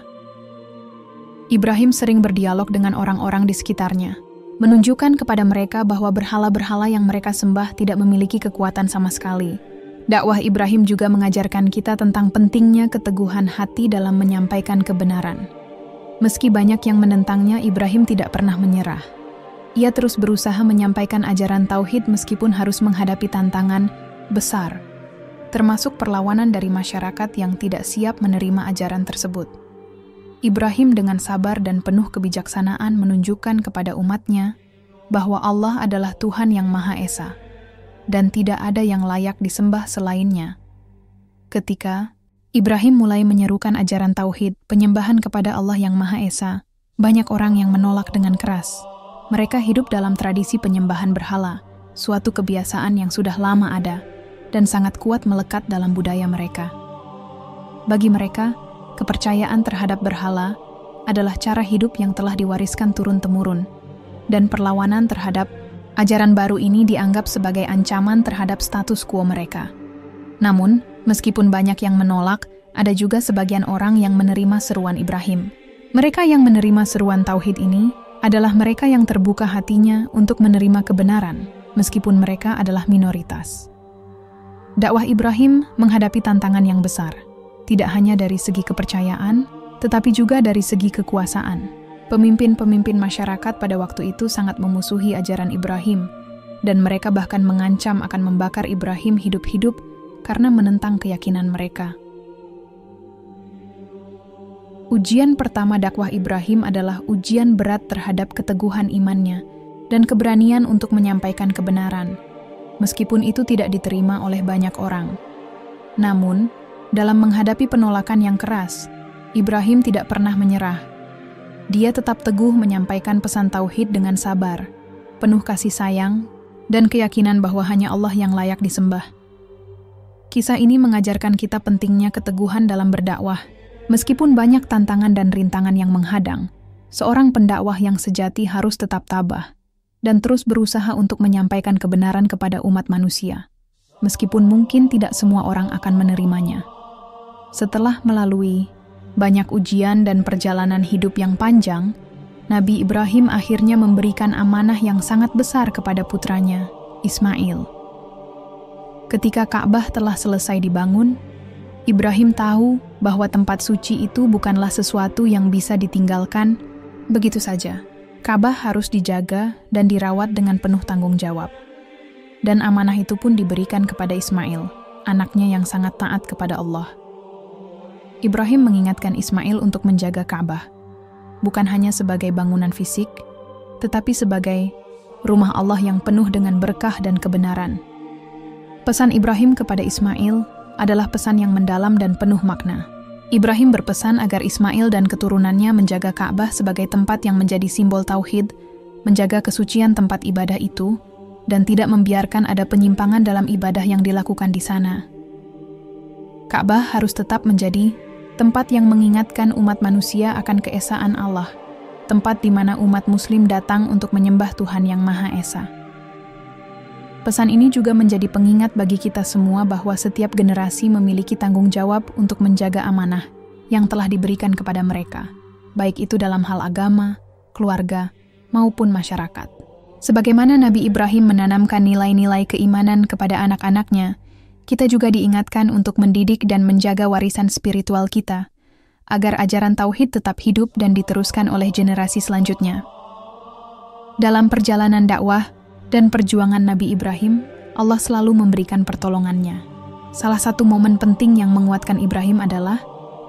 Ibrahim sering berdialog dengan orang-orang di sekitarnya, menunjukkan kepada mereka bahwa berhala-berhala yang mereka sembah tidak memiliki kekuatan sama sekali. Dakwah Ibrahim juga mengajarkan kita tentang pentingnya keteguhan hati dalam menyampaikan kebenaran. Meski banyak yang menentangnya, Ibrahim tidak pernah menyerah. Ia terus berusaha menyampaikan ajaran tauhid meskipun harus menghadapi tantangan besar, termasuk perlawanan dari masyarakat yang tidak siap menerima ajaran tersebut. Ibrahim dengan sabar dan penuh kebijaksanaan menunjukkan kepada umatnya bahwa Allah adalah Tuhan yang Maha Esa, dan tidak ada yang layak disembah selainnya. Ketika Ibrahim mulai menyerukan ajaran tauhid, penyembahan kepada Allah yang Maha Esa, banyak orang yang menolak dengan keras. Mereka hidup dalam tradisi penyembahan berhala, suatu kebiasaan yang sudah lama ada dan sangat kuat melekat dalam budaya mereka. Bagi mereka, kepercayaan terhadap berhala adalah cara hidup yang telah diwariskan turun-temurun, dan perlawanan terhadap ajaran baru ini dianggap sebagai ancaman terhadap status quo mereka. Namun, meskipun banyak yang menolak, ada juga sebagian orang yang menerima seruan Ibrahim. Mereka yang menerima seruan tauhid ini adalah mereka yang terbuka hatinya untuk menerima kebenaran, meskipun mereka adalah minoritas. Dakwah Ibrahim menghadapi tantangan yang besar, tidak hanya dari segi kepercayaan, tetapi juga dari segi kekuasaan. Pemimpin-pemimpin masyarakat pada waktu itu sangat memusuhi ajaran Ibrahim, dan mereka bahkan mengancam akan membakar Ibrahim hidup-hidup karena menentang keyakinan mereka. Ujian pertama dakwah Ibrahim adalah ujian berat terhadap keteguhan imannya dan keberanian untuk menyampaikan kebenaran, meskipun itu tidak diterima oleh banyak orang. Namun, dalam menghadapi penolakan yang keras, Ibrahim tidak pernah menyerah. Dia tetap teguh menyampaikan pesan tauhid dengan sabar, penuh kasih sayang, dan keyakinan bahwa hanya Allah yang layak disembah. Kisah ini mengajarkan kita pentingnya keteguhan dalam berdakwah. Meskipun banyak tantangan dan rintangan yang menghadang, seorang pendakwah yang sejati harus tetap tabah dan terus berusaha untuk menyampaikan kebenaran kepada umat manusia, meskipun mungkin tidak semua orang akan menerimanya. Setelah melalui banyak ujian dan perjalanan hidup yang panjang, Nabi Ibrahim akhirnya memberikan amanah yang sangat besar kepada putranya, Ismail. Ketika Ka'bah telah selesai dibangun, Ibrahim tahu bahwa tempat suci itu bukanlah sesuatu yang bisa ditinggalkan begitu saja. Ka'bah harus dijaga dan dirawat dengan penuh tanggung jawab. Dan amanah itu pun diberikan kepada Ismail, anaknya yang sangat taat kepada Allah. Ibrahim mengingatkan Ismail untuk menjaga Ka'bah, bukan hanya sebagai bangunan fisik, tetapi sebagai rumah Allah yang penuh dengan berkah dan kebenaran. Pesan Ibrahim kepada Ismail adalah pesan yang mendalam dan penuh makna. Ibrahim berpesan agar Ismail dan keturunannya menjaga Ka'bah sebagai tempat yang menjadi simbol tauhid, menjaga kesucian tempat ibadah itu, dan tidak membiarkan ada penyimpangan dalam ibadah yang dilakukan di sana. Ka'bah harus tetap menjadi tempat yang mengingatkan umat manusia akan keesaan Allah, tempat di mana umat Muslim datang untuk menyembah Tuhan yang Maha Esa. Pesan ini juga menjadi pengingat bagi kita semua bahwa setiap generasi memiliki tanggung jawab untuk menjaga amanah yang telah diberikan kepada mereka, baik itu dalam hal agama, keluarga, maupun masyarakat. Sebagaimana Nabi Ibrahim menanamkan nilai-nilai keimanan kepada anak-anaknya, kita juga diingatkan untuk mendidik dan menjaga warisan spiritual kita, agar ajaran tauhid tetap hidup dan diteruskan oleh generasi selanjutnya. Dalam perjalanan dakwah dan perjuangan Nabi Ibrahim, Allah selalu memberikan pertolongannya. Salah satu momen penting yang menguatkan Ibrahim adalah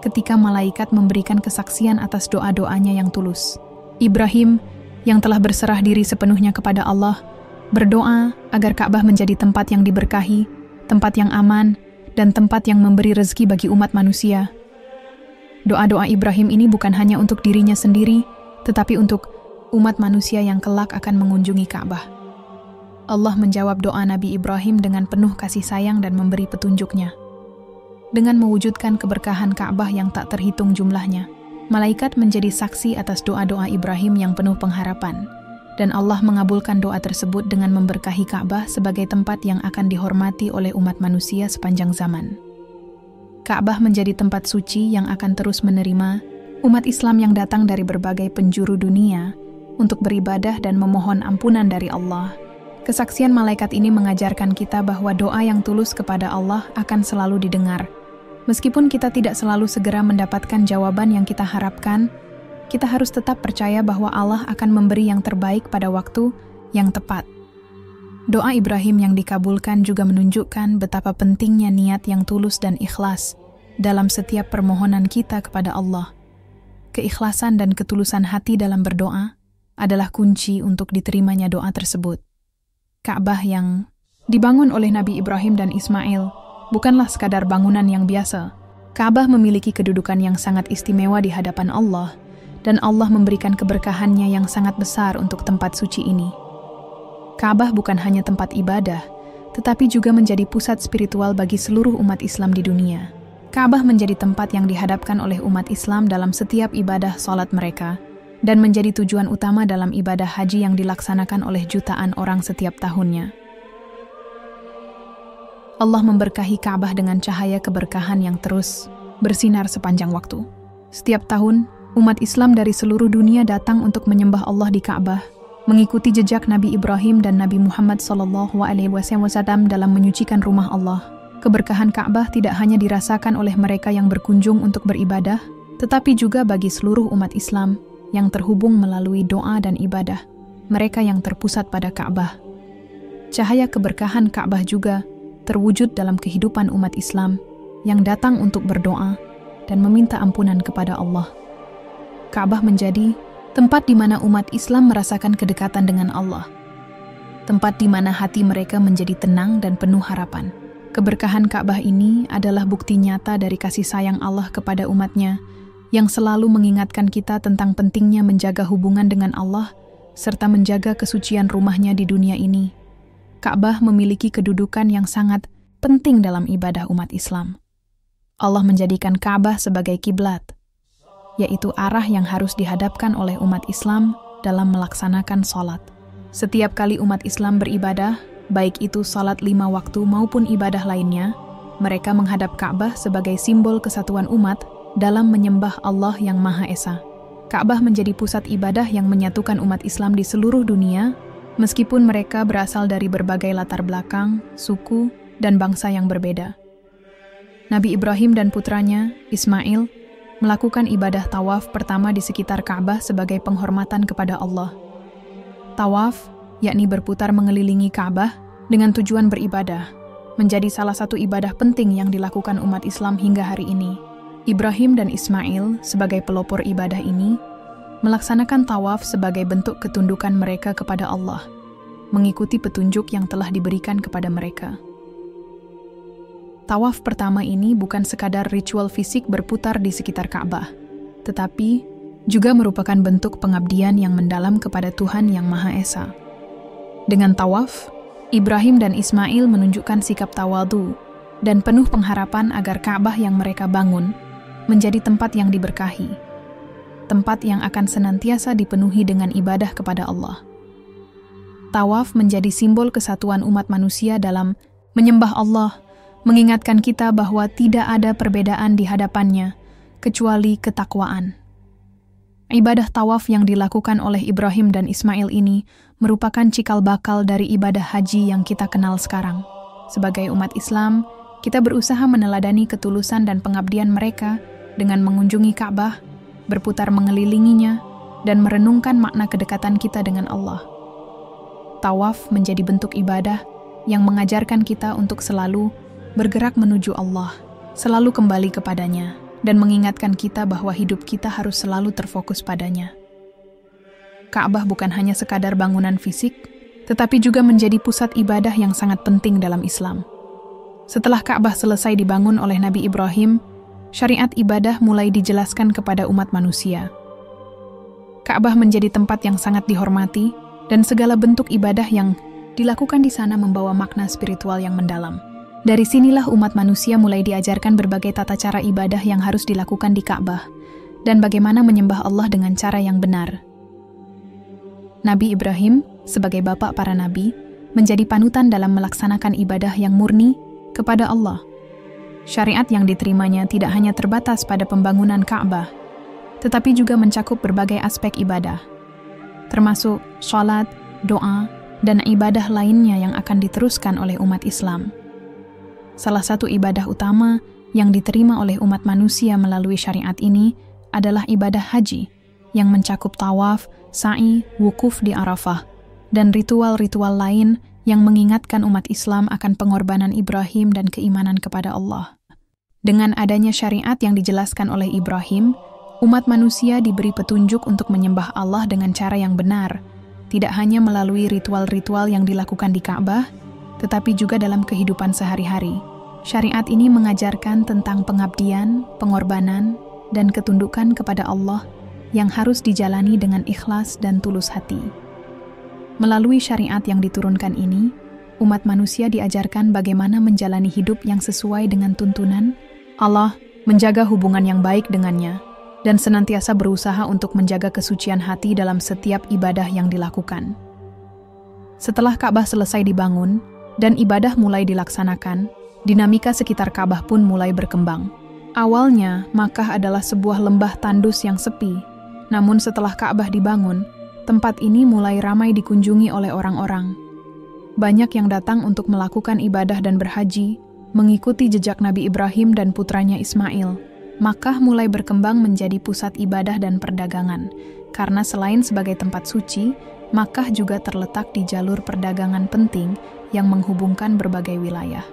ketika malaikat memberikan kesaksian atas doa-doanya yang tulus. Ibrahim, yang telah berserah diri sepenuhnya kepada Allah, berdoa agar Ka'bah menjadi tempat yang diberkahi, tempat yang aman, dan tempat yang memberi rezeki bagi umat manusia. Doa-doa Ibrahim ini bukan hanya untuk dirinya sendiri, tetapi untuk umat manusia yang kelak akan mengunjungi Ka'bah. Allah menjawab doa Nabi Ibrahim dengan penuh kasih sayang dan memberi petunjuknya. Dengan mewujudkan keberkahan Ka'bah yang tak terhitung jumlahnya, malaikat menjadi saksi atas doa-doa Ibrahim yang penuh pengharapan, dan Allah mengabulkan doa tersebut dengan memberkahi Ka'bah sebagai tempat yang akan dihormati oleh umat manusia sepanjang zaman. Ka'bah menjadi tempat suci yang akan terus menerima umat Islam yang datang dari berbagai penjuru dunia untuk beribadah dan memohon ampunan dari Allah. Kesaksian malaikat ini mengajarkan kita bahwa doa yang tulus kepada Allah akan selalu didengar. Meskipun kita tidak selalu segera mendapatkan jawaban yang kita harapkan, kita harus tetap percaya bahwa Allah akan memberi yang terbaik pada waktu yang tepat. Doa Ibrahim yang dikabulkan juga menunjukkan betapa pentingnya niat yang tulus dan ikhlas dalam setiap permohonan kita kepada Allah. Keikhlasan dan ketulusan hati dalam berdoa adalah kunci untuk diterimanya doa tersebut. Ka'bah yang dibangun oleh Nabi Ibrahim dan Ismail bukanlah sekadar bangunan yang biasa. Ka'bah memiliki kedudukan yang sangat istimewa di hadapan Allah, dan Allah memberikan keberkahannya yang sangat besar untuk tempat suci ini. Ka'bah bukan hanya tempat ibadah, tetapi juga menjadi pusat spiritual bagi seluruh umat Islam di dunia. Ka'bah menjadi tempat yang dihadapkan oleh umat Islam dalam setiap ibadah salat mereka, dan menjadi tujuan utama dalam ibadah haji yang dilaksanakan oleh jutaan orang setiap tahunnya. Allah memberkahi Ka'bah dengan cahaya keberkahan yang terus bersinar sepanjang waktu. Setiap tahun, umat Islam dari seluruh dunia datang untuk menyembah Allah di Ka'bah, mengikuti jejak Nabi Ibrahim dan Nabi Muhammad SAW dalam menyucikan rumah Allah. Keberkahan Ka'bah tidak hanya dirasakan oleh mereka yang berkunjung untuk beribadah, tetapi juga bagi seluruh umat Islam yang terhubung melalui doa dan ibadah, mereka yang terpusat pada Ka'bah. Cahaya keberkahan Ka'bah juga terwujud dalam kehidupan umat Islam yang datang untuk berdoa dan meminta ampunan kepada Allah. Ka'bah menjadi tempat di mana umat Islam merasakan kedekatan dengan Allah, tempat di mana hati mereka menjadi tenang dan penuh harapan. Keberkahan Ka'bah ini adalah bukti nyata dari kasih sayang Allah kepada umatnya, yang selalu mengingatkan kita tentang pentingnya menjaga hubungan dengan Allah serta menjaga kesucian rumahnya di dunia ini. Ka'bah memiliki kedudukan yang sangat penting dalam ibadah umat Islam. Allah menjadikan Ka'bah sebagai kiblat, yaitu arah yang harus dihadapkan oleh umat Islam dalam melaksanakan salat. Setiap kali umat Islam beribadah, baik itu salat 5 waktu maupun ibadah lainnya, mereka menghadap Ka'bah sebagai simbol kesatuan umat dalam menyembah Allah yang Maha Esa. Ka'bah menjadi pusat ibadah yang menyatukan umat Islam di seluruh dunia, meskipun mereka berasal dari berbagai latar belakang, suku, dan bangsa yang berbeda. Nabi Ibrahim dan putranya, Ismail, melakukan ibadah tawaf pertama di sekitar Ka'bah sebagai penghormatan kepada Allah. Tawaf, yakni berputar mengelilingi Ka'bah dengan tujuan beribadah, menjadi salah satu ibadah penting yang dilakukan umat Islam hingga hari ini. Ibrahim dan Ismail sebagai pelopor ibadah ini melaksanakan tawaf sebagai bentuk ketundukan mereka kepada Allah, mengikuti petunjuk yang telah diberikan kepada mereka. Tawaf pertama ini bukan sekadar ritual fisik berputar di sekitar Ka'bah, tetapi juga merupakan bentuk pengabdian yang mendalam kepada Tuhan yang Maha Esa. Dengan tawaf, Ibrahim dan Ismail menunjukkan sikap tawadhu dan penuh pengharapan agar Ka'bah yang mereka bangun menjadi tempat yang diberkahi, tempat yang akan senantiasa dipenuhi dengan ibadah kepada Allah. Tawaf menjadi simbol kesatuan umat manusia dalam menyembah Allah, mengingatkan kita bahwa tidak ada perbedaan di hadapannya, kecuali ketakwaan. Ibadah tawaf yang dilakukan oleh Ibrahim dan Ismail ini merupakan cikal bakal dari ibadah haji yang kita kenal sekarang. Sebagai umat Islam, kita berusaha meneladani ketulusan dan pengabdian mereka dengan mengunjungi Ka'bah, berputar mengelilinginya, dan merenungkan makna kedekatan kita dengan Allah. Tawaf menjadi bentuk ibadah yang mengajarkan kita untuk selalu bergerak menuju Allah, selalu kembali kepadanya, dan mengingatkan kita bahwa hidup kita harus selalu terfokus padanya. Ka'bah bukan hanya sekadar bangunan fisik, tetapi juga menjadi pusat ibadah yang sangat penting dalam Islam. Setelah Ka'bah selesai dibangun oleh Nabi Ibrahim, syariat ibadah mulai dijelaskan kepada umat manusia. Ka'bah menjadi tempat yang sangat dihormati, dan segala bentuk ibadah yang dilakukan di sana membawa makna spiritual yang mendalam. Dari sinilah umat manusia mulai diajarkan berbagai tata cara ibadah yang harus dilakukan di Ka'bah, dan bagaimana menyembah Allah dengan cara yang benar. Nabi Ibrahim, sebagai bapak para nabi, menjadi panutan dalam melaksanakan ibadah yang murni kepada Allah. Syariat yang diterimanya tidak hanya terbatas pada pembangunan Ka'bah, tetapi juga mencakup berbagai aspek ibadah, termasuk sholat, doa, dan ibadah lainnya yang akan diteruskan oleh umat Islam. Salah satu ibadah utama yang diterima oleh umat manusia melalui syariat ini adalah ibadah haji, yang mencakup tawaf, sa'i, wukuf di Arafah, dan ritual-ritual lain yang mengingatkan umat Islam akan pengorbanan Ibrahim dan keimanan kepada Allah. Dengan adanya syariat yang dijelaskan oleh Ibrahim, umat manusia diberi petunjuk untuk menyembah Allah dengan cara yang benar, tidak hanya melalui ritual-ritual yang dilakukan di Ka'bah, tetapi juga dalam kehidupan sehari-hari. Syariat ini mengajarkan tentang pengabdian, pengorbanan, dan ketundukan kepada Allah yang harus dijalani dengan ikhlas dan tulus hati. Melalui syariat yang diturunkan ini, umat manusia diajarkan bagaimana menjalani hidup yang sesuai dengan tuntunan Allah, menjaga hubungan yang baik dengannya, dan senantiasa berusaha untuk menjaga kesucian hati dalam setiap ibadah yang dilakukan. Setelah Ka'bah selesai dibangun, dan ibadah mulai dilaksanakan, dinamika sekitar Ka'bah pun mulai berkembang. Awalnya, Makkah adalah sebuah lembah tandus yang sepi. Namun setelah Ka'bah dibangun, tempat ini mulai ramai dikunjungi oleh orang-orang. Banyak yang datang untuk melakukan ibadah dan berhaji, mengikuti jejak Nabi Ibrahim dan putranya Ismail. Makkah mulai berkembang menjadi pusat ibadah dan perdagangan, karena selain sebagai tempat suci, Makkah juga terletak di jalur perdagangan penting yang menghubungkan berbagai wilayah.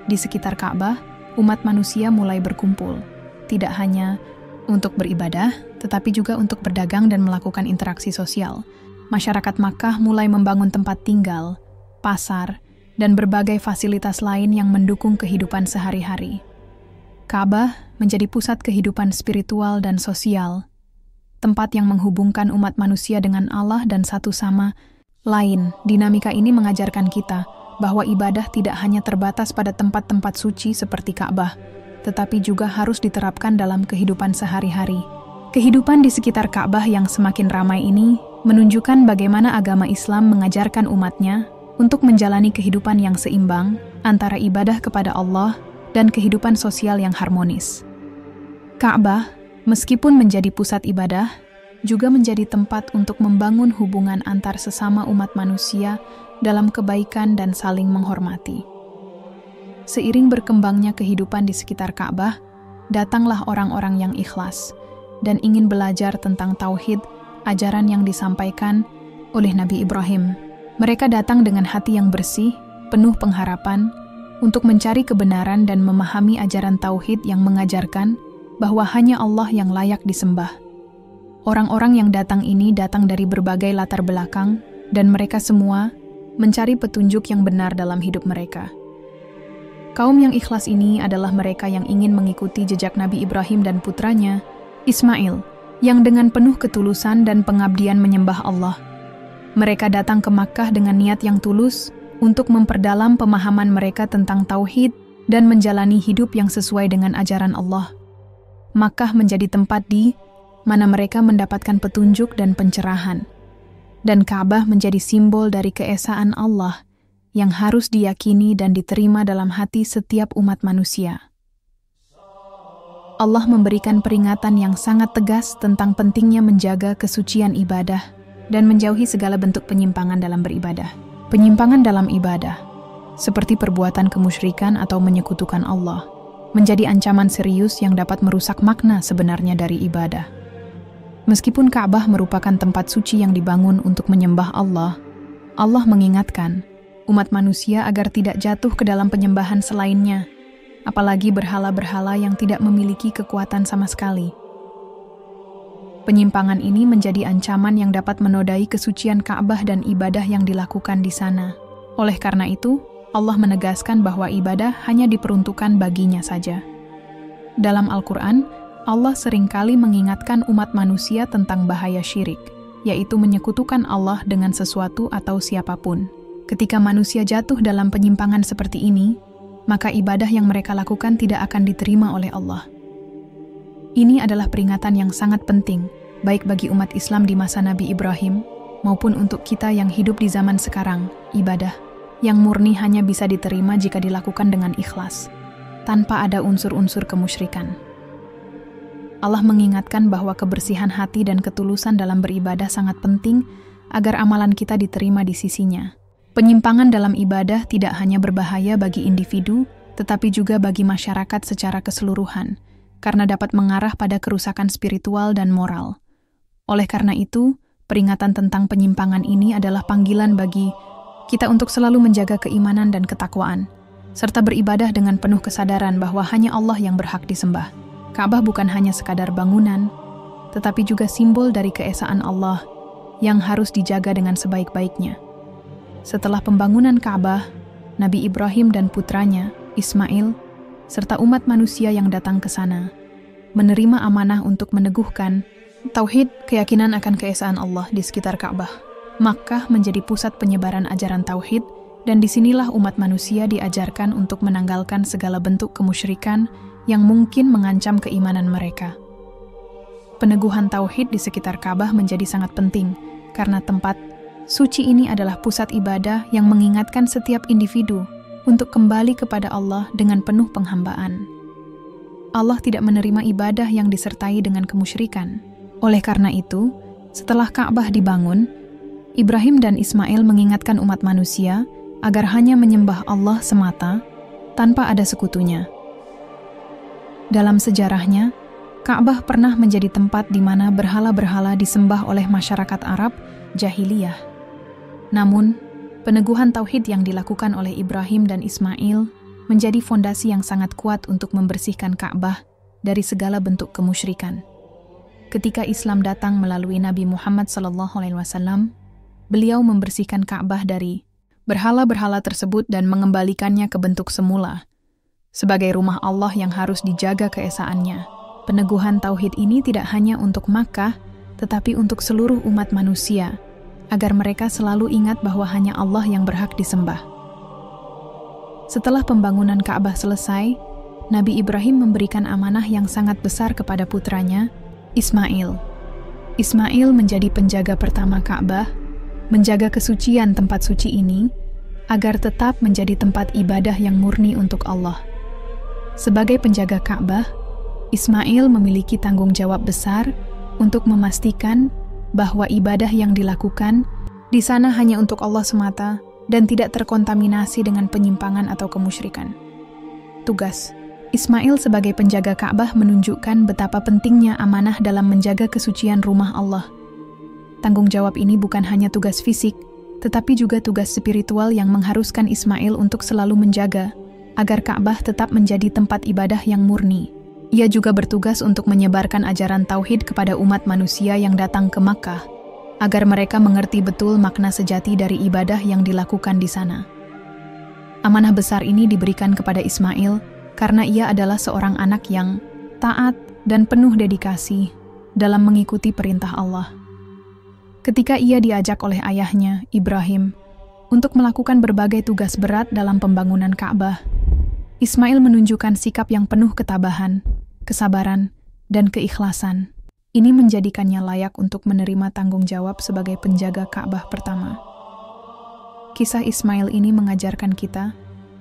Di sekitar Ka'bah, umat manusia mulai berkumpul, tidak hanya untuk beribadah, tetapi juga untuk berdagang dan melakukan interaksi sosial. Masyarakat Makkah mulai membangun tempat tinggal, pasar, dan berbagai fasilitas lain yang mendukung kehidupan sehari-hari. Ka'bah menjadi pusat kehidupan spiritual dan sosial, tempat yang menghubungkan umat manusia dengan Allah dan satu sama lain. Dinamika ini mengajarkan kita bahwa ibadah tidak hanya terbatas pada tempat-tempat suci seperti Ka'bah, tetapi juga harus diterapkan dalam kehidupan sehari-hari. Kehidupan di sekitar Ka'bah yang semakin ramai ini menunjukkan bagaimana agama Islam mengajarkan umatnya untuk menjalani kehidupan yang seimbang antara ibadah kepada Allah dan kehidupan sosial yang harmonis. Ka'bah, meskipun menjadi pusat ibadah, juga menjadi tempat untuk membangun hubungan antar sesama umat manusia dalam kebaikan dan saling menghormati. Seiring berkembangnya kehidupan di sekitar Ka'bah, datanglah orang-orang yang ikhlas dan ingin belajar tentang tauhid, ajaran yang disampaikan oleh Nabi Ibrahim. Mereka datang dengan hati yang bersih, penuh pengharapan, untuk mencari kebenaran dan memahami ajaran tauhid yang mengajarkan bahwa hanya Allah yang layak disembah. Orang-orang yang datang ini datang dari berbagai latar belakang, dan mereka semua mencari petunjuk yang benar dalam hidup mereka. Kaum yang ikhlas ini adalah mereka yang ingin mengikuti jejak Nabi Ibrahim dan putranya, Ismail, yang dengan penuh ketulusan dan pengabdian menyembah Allah. Mereka datang ke Makkah dengan niat yang tulus untuk memperdalam pemahaman mereka tentang tauhid dan menjalani hidup yang sesuai dengan ajaran Allah. Makkah menjadi tempat di mana mereka mendapatkan petunjuk dan pencerahan. Dan Ka'bah menjadi simbol dari keesaan Allah yang harus diyakini dan diterima dalam hati setiap umat manusia. Allah memberikan peringatan yang sangat tegas tentang pentingnya menjaga kesucian ibadah dan menjauhi segala bentuk penyimpangan dalam beribadah. Penyimpangan dalam ibadah, seperti perbuatan kemusyrikan atau menyekutukan Allah, menjadi ancaman serius yang dapat merusak makna sebenarnya dari ibadah. Meskipun Ka'bah merupakan tempat suci yang dibangun untuk menyembah Allah, Allah mengingatkan umat manusia agar tidak jatuh ke dalam penyembahan selainnya, apalagi berhala-berhala yang tidak memiliki kekuatan sama sekali. Penyimpangan ini menjadi ancaman yang dapat menodai kesucian Ka'bah dan ibadah yang dilakukan di sana. Oleh karena itu, Allah menegaskan bahwa ibadah hanya diperuntukkan baginya saja. Dalam Al-Quran, Allah seringkali mengingatkan umat manusia tentang bahaya syirik, yaitu menyekutukan Allah dengan sesuatu atau siapapun. Ketika manusia jatuh dalam penyimpangan seperti ini, maka ibadah yang mereka lakukan tidak akan diterima oleh Allah. Ini adalah peringatan yang sangat penting, baik bagi umat Islam di masa Nabi Ibrahim, maupun untuk kita yang hidup di zaman sekarang. Ibadah yang murni hanya bisa diterima jika dilakukan dengan ikhlas, tanpa ada unsur-unsur kemusyrikan. Allah mengingatkan bahwa kebersihan hati dan ketulusan dalam beribadah sangat penting agar amalan kita diterima di sisinya. Penyimpangan dalam ibadah tidak hanya berbahaya bagi individu, tetapi juga bagi masyarakat secara keseluruhan, karena dapat mengarah pada kerusakan spiritual dan moral. Oleh karena itu, peringatan tentang penyimpangan ini adalah panggilan bagi kita untuk selalu menjaga keimanan dan ketakwaan, serta beribadah dengan penuh kesadaran bahwa hanya Allah yang berhak disembah. Ka'bah bukan hanya sekadar bangunan, tetapi juga simbol dari keesaan Allah yang harus dijaga dengan sebaik-baiknya. Setelah pembangunan Ka'bah, Nabi Ibrahim dan putranya, Ismail, serta umat manusia yang datang ke sana, menerima amanah untuk meneguhkan tauhid, keyakinan akan keesaan Allah di sekitar Ka'bah. Makkah menjadi pusat penyebaran ajaran tauhid, dan disinilah umat manusia diajarkan untuk menanggalkan segala bentuk kemusyrikan yang mungkin mengancam keimanan mereka. Peneguhan tauhid di sekitar Ka'bah menjadi sangat penting, karena tempat suci ini adalah pusat ibadah yang mengingatkan setiap individu untuk kembali kepada Allah dengan penuh penghambaan. Allah tidak menerima ibadah yang disertai dengan kemusyrikan. Oleh karena itu, setelah Ka'bah dibangun, Ibrahim dan Ismail mengingatkan umat manusia agar hanya menyembah Allah semata, tanpa ada sekutunya. Dalam sejarahnya, Ka'bah pernah menjadi tempat di mana berhala-berhala disembah oleh masyarakat Arab jahiliyah. Namun, peneguhan tauhid yang dilakukan oleh Ibrahim dan Ismail menjadi fondasi yang sangat kuat untuk membersihkan Ka'bah dari segala bentuk kemusyrikan. Ketika Islam datang melalui Nabi Muhammad SAW, beliau membersihkan Ka'bah dari berhala-berhala tersebut dan mengembalikannya ke bentuk semula, sebagai rumah Allah yang harus dijaga keesaannya. Peneguhan tauhid ini tidak hanya untuk Makkah, tetapi untuk seluruh umat manusia, agar mereka selalu ingat bahwa hanya Allah yang berhak disembah. Setelah pembangunan Ka'bah selesai, Nabi Ibrahim memberikan amanah yang sangat besar kepada putranya, Ismail. Ismail menjadi penjaga pertama Ka'bah, menjaga kesucian tempat suci ini, agar tetap menjadi tempat ibadah yang murni untuk Allah. Sebagai penjaga Ka'bah, Ismail memiliki tanggung jawab besar untuk memastikan bahwa ibadah yang dilakukan di sana hanya untuk Allah semata dan tidak terkontaminasi dengan penyimpangan atau kemusyrikan. Tugas Ismail sebagai penjaga Ka'bah menunjukkan betapa pentingnya amanah dalam menjaga kesucian rumah Allah. Tanggung jawab ini bukan hanya tugas fisik, tetapi juga tugas spiritual yang mengharuskan Ismail untuk selalu menjaga agar Ka'bah tetap menjadi tempat ibadah yang murni. Ia juga bertugas untuk menyebarkan ajaran tauhid kepada umat manusia yang datang ke Makkah, agar mereka mengerti betul makna sejati dari ibadah yang dilakukan di sana. Amanah besar ini diberikan kepada Ismail karena ia adalah seorang anak yang taat dan penuh dedikasi dalam mengikuti perintah Allah. Ketika ia diajak oleh ayahnya, Ibrahim, untuk melakukan berbagai tugas berat dalam pembangunan Ka'bah, Ismail menunjukkan sikap yang penuh ketabahan, kesabaran, dan keikhlasan. Ini menjadikannya layak untuk menerima tanggung jawab sebagai penjaga Ka'bah pertama. Kisah Ismail ini mengajarkan kita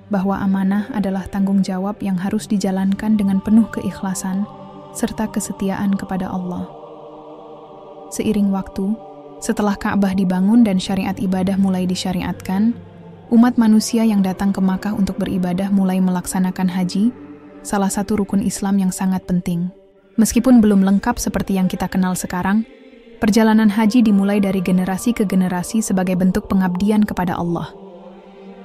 bahwa amanah adalah tanggung jawab yang harus dijalankan dengan penuh keikhlasan serta kesetiaan kepada Allah. Seiring waktu, setelah Ka'bah dibangun dan syariat ibadah mulai disyariatkan, umat manusia yang datang ke Makkah untuk beribadah mulai melaksanakan haji, salah satu rukun Islam yang sangat penting. Meskipun belum lengkap seperti yang kita kenal sekarang, perjalanan haji dimulai dari generasi ke generasi sebagai bentuk pengabdian kepada Allah.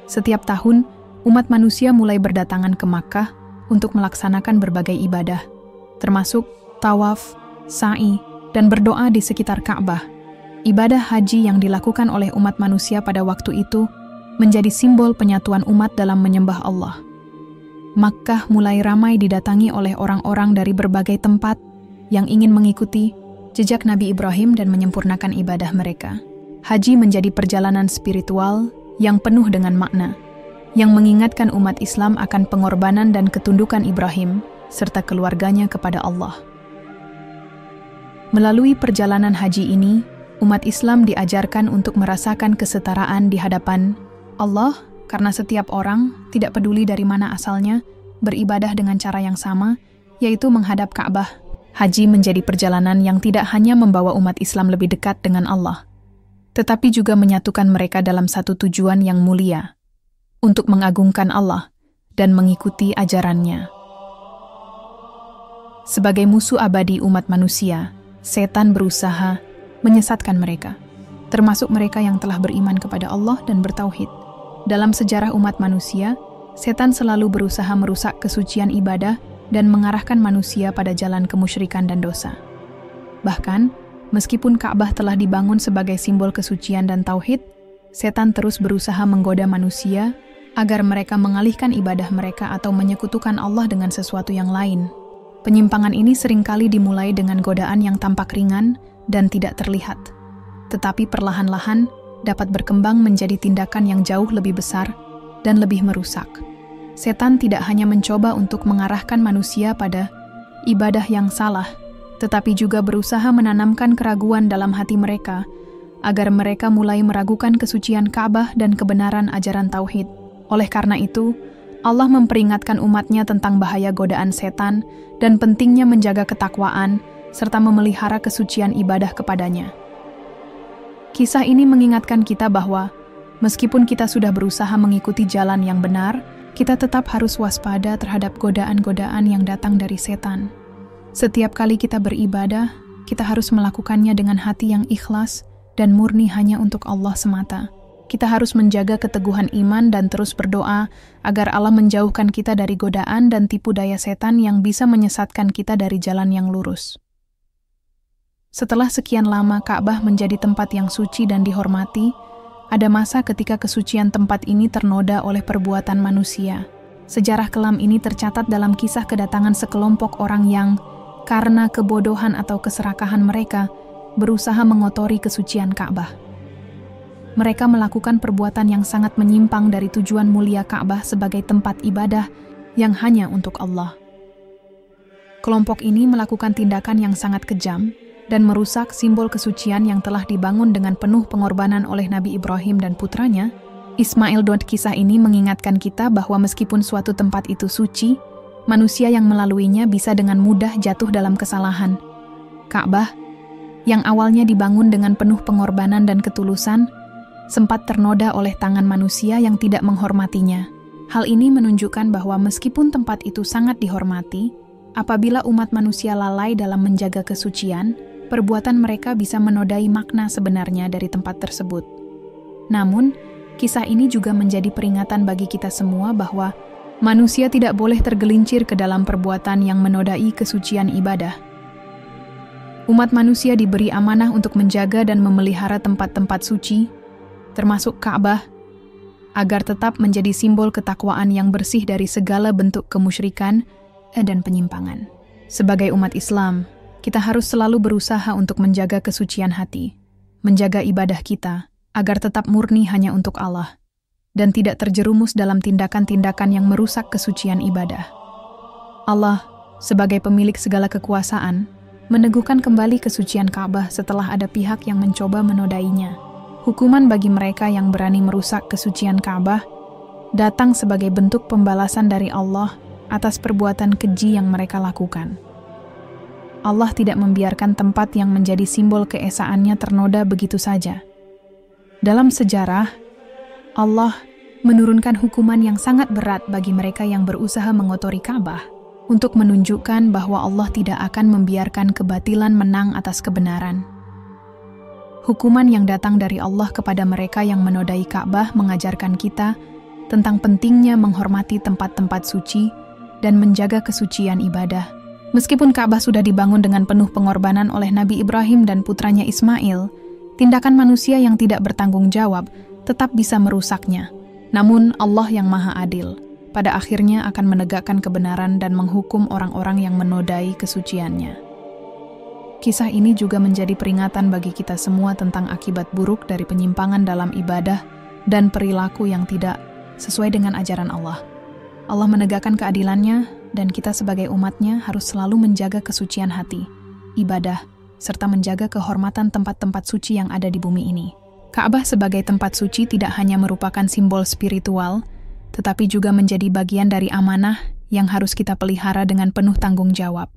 Setiap tahun, umat manusia mulai berdatangan ke Makkah untuk melaksanakan berbagai ibadah, termasuk tawaf, sa'i, dan berdoa di sekitar Ka'bah. Ibadah haji yang dilakukan oleh umat manusia pada waktu itu menjadi simbol penyatuan umat dalam menyembah Allah. Makkah mulai ramai didatangi oleh orang-orang dari berbagai tempat yang ingin mengikuti jejak Nabi Ibrahim dan menyempurnakan ibadah mereka. Haji menjadi perjalanan spiritual yang penuh dengan makna, yang mengingatkan umat Islam akan pengorbanan dan ketundukan Ibrahim serta keluarganya kepada Allah. Melalui perjalanan haji ini, umat Islam diajarkan untuk merasakan kesetaraan di hadapan Allah, karena setiap orang, tidak peduli dari mana asalnya, beribadah dengan cara yang sama, yaitu menghadap Ka'bah. Haji menjadi perjalanan yang tidak hanya membawa umat Islam lebih dekat dengan Allah, tetapi juga menyatukan mereka dalam satu tujuan yang mulia, untuk mengagungkan Allah dan mengikuti ajarannya. Sebagai musuh abadi umat manusia, setan berusaha menyesatkan mereka, termasuk mereka yang telah beriman kepada Allah dan bertauhid. Dalam sejarah umat manusia, setan selalu berusaha merusak kesucian ibadah dan mengarahkan manusia pada jalan kemusyrikan dan dosa. Bahkan, meskipun Ka'bah telah dibangun sebagai simbol kesucian dan tauhid, setan terus berusaha menggoda manusia agar mereka mengalihkan ibadah mereka atau menyekutukan Allah dengan sesuatu yang lain. Penyimpangan ini seringkali dimulai dengan godaan yang tampak ringan dan tidak terlihat, tetapi perlahan-lahan dapat berkembang menjadi tindakan yang jauh lebih besar dan lebih merusak. Setan tidak hanya mencoba untuk mengarahkan manusia pada ibadah yang salah, tetapi juga berusaha menanamkan keraguan dalam hati mereka, agar mereka mulai meragukan kesucian Ka'bah dan kebenaran ajaran tauhid. Oleh karena itu, Allah memperingatkan umatnya tentang bahaya godaan setan dan pentingnya menjaga ketakwaan serta memelihara kesucian ibadah kepadanya. Kisah ini mengingatkan kita bahwa meskipun kita sudah berusaha mengikuti jalan yang benar, kita tetap harus waspada terhadap godaan-godaan yang datang dari setan. Setiap kali kita beribadah, kita harus melakukannya dengan hati yang ikhlas dan murni hanya untuk Allah semata. Kita harus menjaga keteguhan iman dan terus berdoa agar Allah menjauhkan kita dari godaan dan tipu daya setan yang bisa menyesatkan kita dari jalan yang lurus. Setelah sekian lama Ka'bah menjadi tempat yang suci dan dihormati, ada masa ketika kesucian tempat ini ternoda oleh perbuatan manusia. Sejarah kelam ini tercatat dalam kisah kedatangan sekelompok orang yang, karena kebodohan atau keserakahan mereka, berusaha mengotori kesucian Ka'bah. Mereka melakukan perbuatan yang sangat menyimpang dari tujuan mulia Ka'bah sebagai tempat ibadah yang hanya untuk Allah. Kelompok ini melakukan tindakan yang sangat kejam dan merusak simbol kesucian yang telah dibangun dengan penuh pengorbanan oleh Nabi Ibrahim dan putranya, Ismail. Kisah ini mengingatkan kita bahwa meskipun suatu tempat itu suci, manusia yang melaluinya bisa dengan mudah jatuh dalam kesalahan. Ka'bah, yang awalnya dibangun dengan penuh pengorbanan dan ketulusan, sempat ternoda oleh tangan manusia yang tidak menghormatinya. Hal ini menunjukkan bahwa meskipun tempat itu sangat dihormati, apabila umat manusia lalai dalam menjaga kesucian, perbuatan mereka bisa menodai makna sebenarnya dari tempat tersebut. Namun, kisah ini juga menjadi peringatan bagi kita semua bahwa manusia tidak boleh tergelincir ke dalam perbuatan yang menodai kesucian ibadah. Umat manusia diberi amanah untuk menjaga dan memelihara tempat-tempat suci, termasuk Ka'bah, agar tetap menjadi simbol ketakwaan yang bersih dari segala bentuk kemusyrikan dan penyimpangan. Sebagai umat Islam, kita harus selalu berusaha untuk menjaga kesucian hati, menjaga ibadah kita, agar tetap murni hanya untuk Allah, dan tidak terjerumus dalam tindakan-tindakan yang merusak kesucian ibadah. Allah sebagai pemilik segala kekuasaan, meneguhkan kembali kesucian Ka'bah setelah ada pihak yang mencoba menodainya. Hukuman bagi mereka yang berani merusak kesucian Ka'bah datang sebagai bentuk pembalasan dari Allah atas perbuatan keji yang mereka lakukan. Allah tidak membiarkan tempat yang menjadi simbol keesaannya ternoda begitu saja. Dalam sejarah, Allah menurunkan hukuman yang sangat berat bagi mereka yang berusaha mengotori Ka'bah untuk menunjukkan bahwa Allah tidak akan membiarkan kebatilan menang atas kebenaran. Hukuman yang datang dari Allah kepada mereka yang menodai Ka'bah mengajarkan kita tentang pentingnya menghormati tempat-tempat suci dan menjaga kesucian ibadah. Meskipun Ka'bah sudah dibangun dengan penuh pengorbanan oleh Nabi Ibrahim dan putranya Ismail, tindakan manusia yang tidak bertanggung jawab tetap bisa merusaknya. Namun Allah yang Maha Adil, pada akhirnya akan menegakkan kebenaran dan menghukum orang-orang yang menodai kesuciannya. Kisah ini juga menjadi peringatan bagi kita semua tentang akibat buruk dari penyimpangan dalam ibadah dan perilaku yang tidak sesuai dengan ajaran Allah. Allah menegakkan keadilannya, dan kita sebagai umatnya harus selalu menjaga kesucian hati, ibadah, serta menjaga kehormatan tempat-tempat suci yang ada di bumi ini. Ka'bah sebagai tempat suci tidak hanya merupakan simbol spiritual, tetapi juga menjadi bagian dari amanah yang harus kita pelihara dengan penuh tanggung jawab.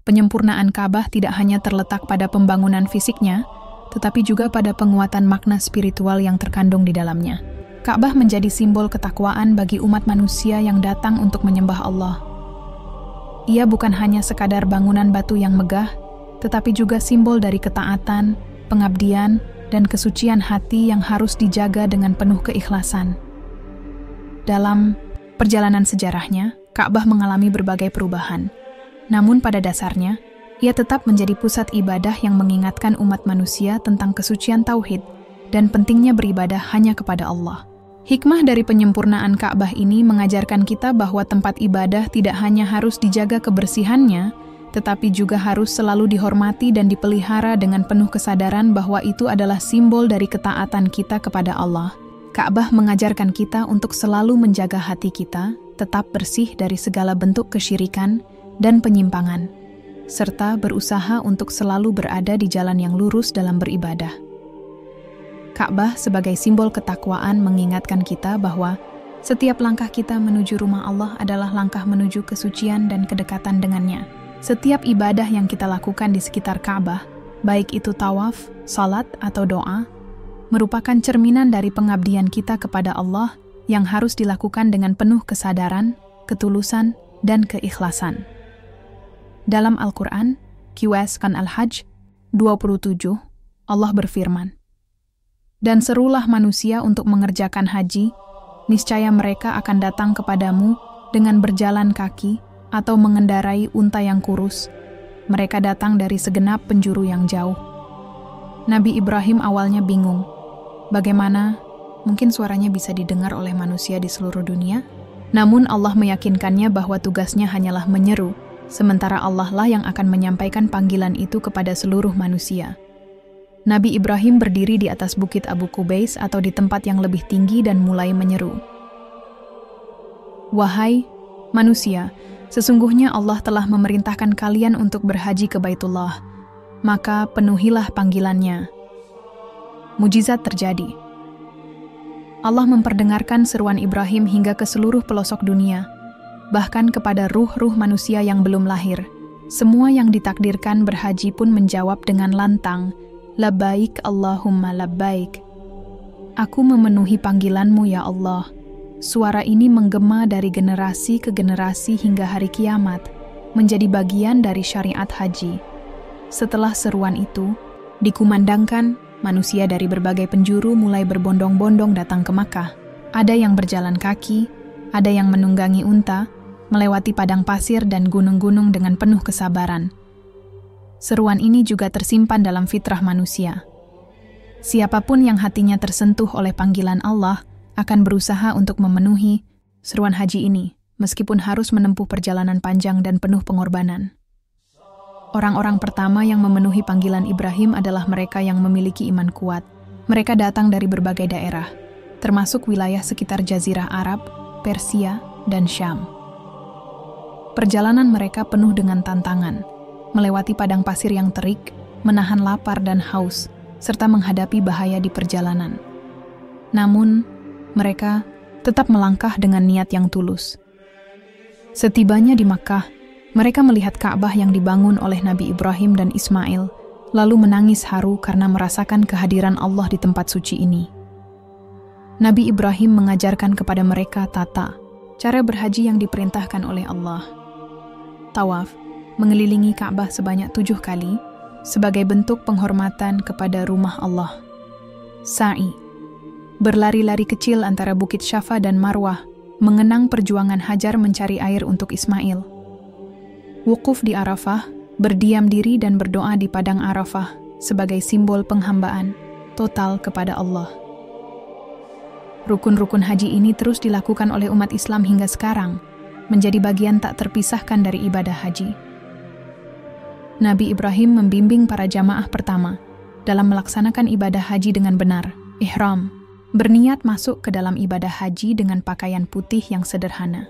Penyempurnaan Ka'bah tidak hanya terletak pada pembangunan fisiknya, tetapi juga pada penguatan makna spiritual yang terkandung di dalamnya. Ka'bah menjadi simbol ketakwaan bagi umat manusia yang datang untuk menyembah Allah. Ia bukan hanya sekadar bangunan batu yang megah, tetapi juga simbol dari ketaatan, pengabdian, dan kesucian hati yang harus dijaga dengan penuh keikhlasan. Dalam perjalanan sejarahnya, Ka'bah mengalami berbagai perubahan. Namun pada dasarnya, ia tetap menjadi pusat ibadah yang mengingatkan umat manusia tentang kesucian tauhid dan pentingnya beribadah hanya kepada Allah. Hikmah dari penyempurnaan Ka'bah ini mengajarkan kita bahwa tempat ibadah tidak hanya harus dijaga kebersihannya, tetapi juga harus selalu dihormati dan dipelihara dengan penuh kesadaran bahwa itu adalah simbol dari ketaatan kita kepada Allah. Ka'bah mengajarkan kita untuk selalu menjaga hati kita, tetap bersih dari segala bentuk kesyirikan dan penyimpangan, serta berusaha untuk selalu berada di jalan yang lurus dalam beribadah. Ka'bah sebagai simbol ketakwaan mengingatkan kita bahwa setiap langkah kita menuju rumah Allah adalah langkah menuju kesucian dan kedekatan dengannya. Setiap ibadah yang kita lakukan di sekitar Ka'bah, baik itu tawaf, salat, atau doa, merupakan cerminan dari pengabdian kita kepada Allah yang harus dilakukan dengan penuh kesadaran, ketulusan, dan keikhlasan. Dalam Al-Quran, QS Kan Al-Hajj 27, Allah berfirman, "Dan serulah manusia untuk mengerjakan haji, niscaya mereka akan datang kepadamu dengan berjalan kaki atau mengendarai unta yang kurus. Mereka datang dari segenap penjuru yang jauh." Nabi Ibrahim awalnya bingung. Bagaimana mungkin suaranya bisa didengar oleh manusia di seluruh dunia? Namun Allah meyakinkannya bahwa tugasnya hanyalah menyeru, sementara Allah lah yang akan menyampaikan panggilan itu kepada seluruh manusia. Nabi Ibrahim berdiri di atas bukit Abu Qubais atau di tempat yang lebih tinggi dan mulai menyeru, "Wahai manusia, sesungguhnya Allah telah memerintahkan kalian untuk berhaji ke Baitullah, maka penuhilah panggilannya." Mujizat terjadi. Allah memperdengarkan seruan Ibrahim hingga ke seluruh pelosok dunia, bahkan kepada ruh-ruh manusia yang belum lahir. Semua yang ditakdirkan berhaji pun menjawab dengan lantang, "Labbaik Allahumma labbaik." Aku memenuhi panggilanmu ya Allah. Suara ini menggema dari generasi ke generasi hingga hari kiamat, menjadi bagian dari syariat haji. Setelah seruan itu dikumandangkan, manusia dari berbagai penjuru mulai berbondong-bondong datang ke Makkah. Ada yang berjalan kaki, ada yang menunggangi unta, melewati padang pasir dan gunung-gunung dengan penuh kesabaran. Seruan ini juga tersimpan dalam fitrah manusia. Siapapun yang hatinya tersentuh oleh panggilan Allah akan berusaha untuk memenuhi seruan haji ini, meskipun harus menempuh perjalanan panjang dan penuh pengorbanan. Orang-orang pertama yang memenuhi panggilan Ibrahim adalah mereka yang memiliki iman kuat. Mereka datang dari berbagai daerah, termasuk wilayah sekitar Jazirah Arab, Persia, dan Syam. Perjalanan mereka penuh dengan tantangan, melewati padang pasir yang terik, menahan lapar dan haus, serta menghadapi bahaya di perjalanan. Namun, mereka tetap melangkah dengan niat yang tulus. Setibanya di Makkah, mereka melihat Ka'bah yang dibangun oleh Nabi Ibrahim dan Ismail, lalu menangis haru karena merasakan kehadiran Allah di tempat suci ini. Nabi Ibrahim mengajarkan kepada mereka cara berhaji yang diperintahkan oleh Allah. Tawaf, mengelilingi Ka'bah sebanyak 7 kali, sebagai bentuk penghormatan kepada rumah Allah. Sa'i, berlari-lari kecil antara Bukit Syafa dan Marwah, mengenang perjuangan Hajar mencari air untuk Ismail. Wukuf di Arafah, berdiam diri dan berdoa di padang Arafah sebagai simbol penghambaan total kepada Allah. Rukun-rukun haji ini terus dilakukan oleh umat Islam hingga sekarang, menjadi bagian tak terpisahkan dari ibadah haji. Nabi Ibrahim membimbing para jamaah pertama dalam melaksanakan ibadah haji dengan benar, ihram, berniat masuk ke dalam ibadah haji dengan pakaian putih yang sederhana.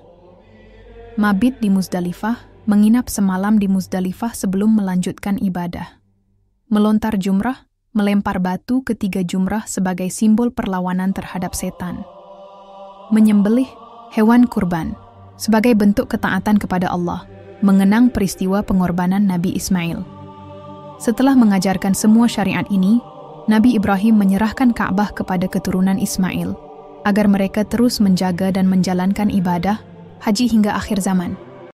Mabit di Muzdalifah, menginap semalam di Muzdalifah sebelum melanjutkan ibadah. Melontar jumrah, melempar batu ke 3 jumrah sebagai simbol perlawanan terhadap setan. Menyembelih hewan kurban sebagai bentuk ketaatan kepada Allah, mengenang peristiwa pengorbanan Nabi Ismail. Setelah mengajarkan semua syariat ini, Nabi Ibrahim menyerahkan Ka'bah kepada keturunan Ismail, agar mereka terus menjaga dan menjalankan ibadah haji hingga akhir zaman.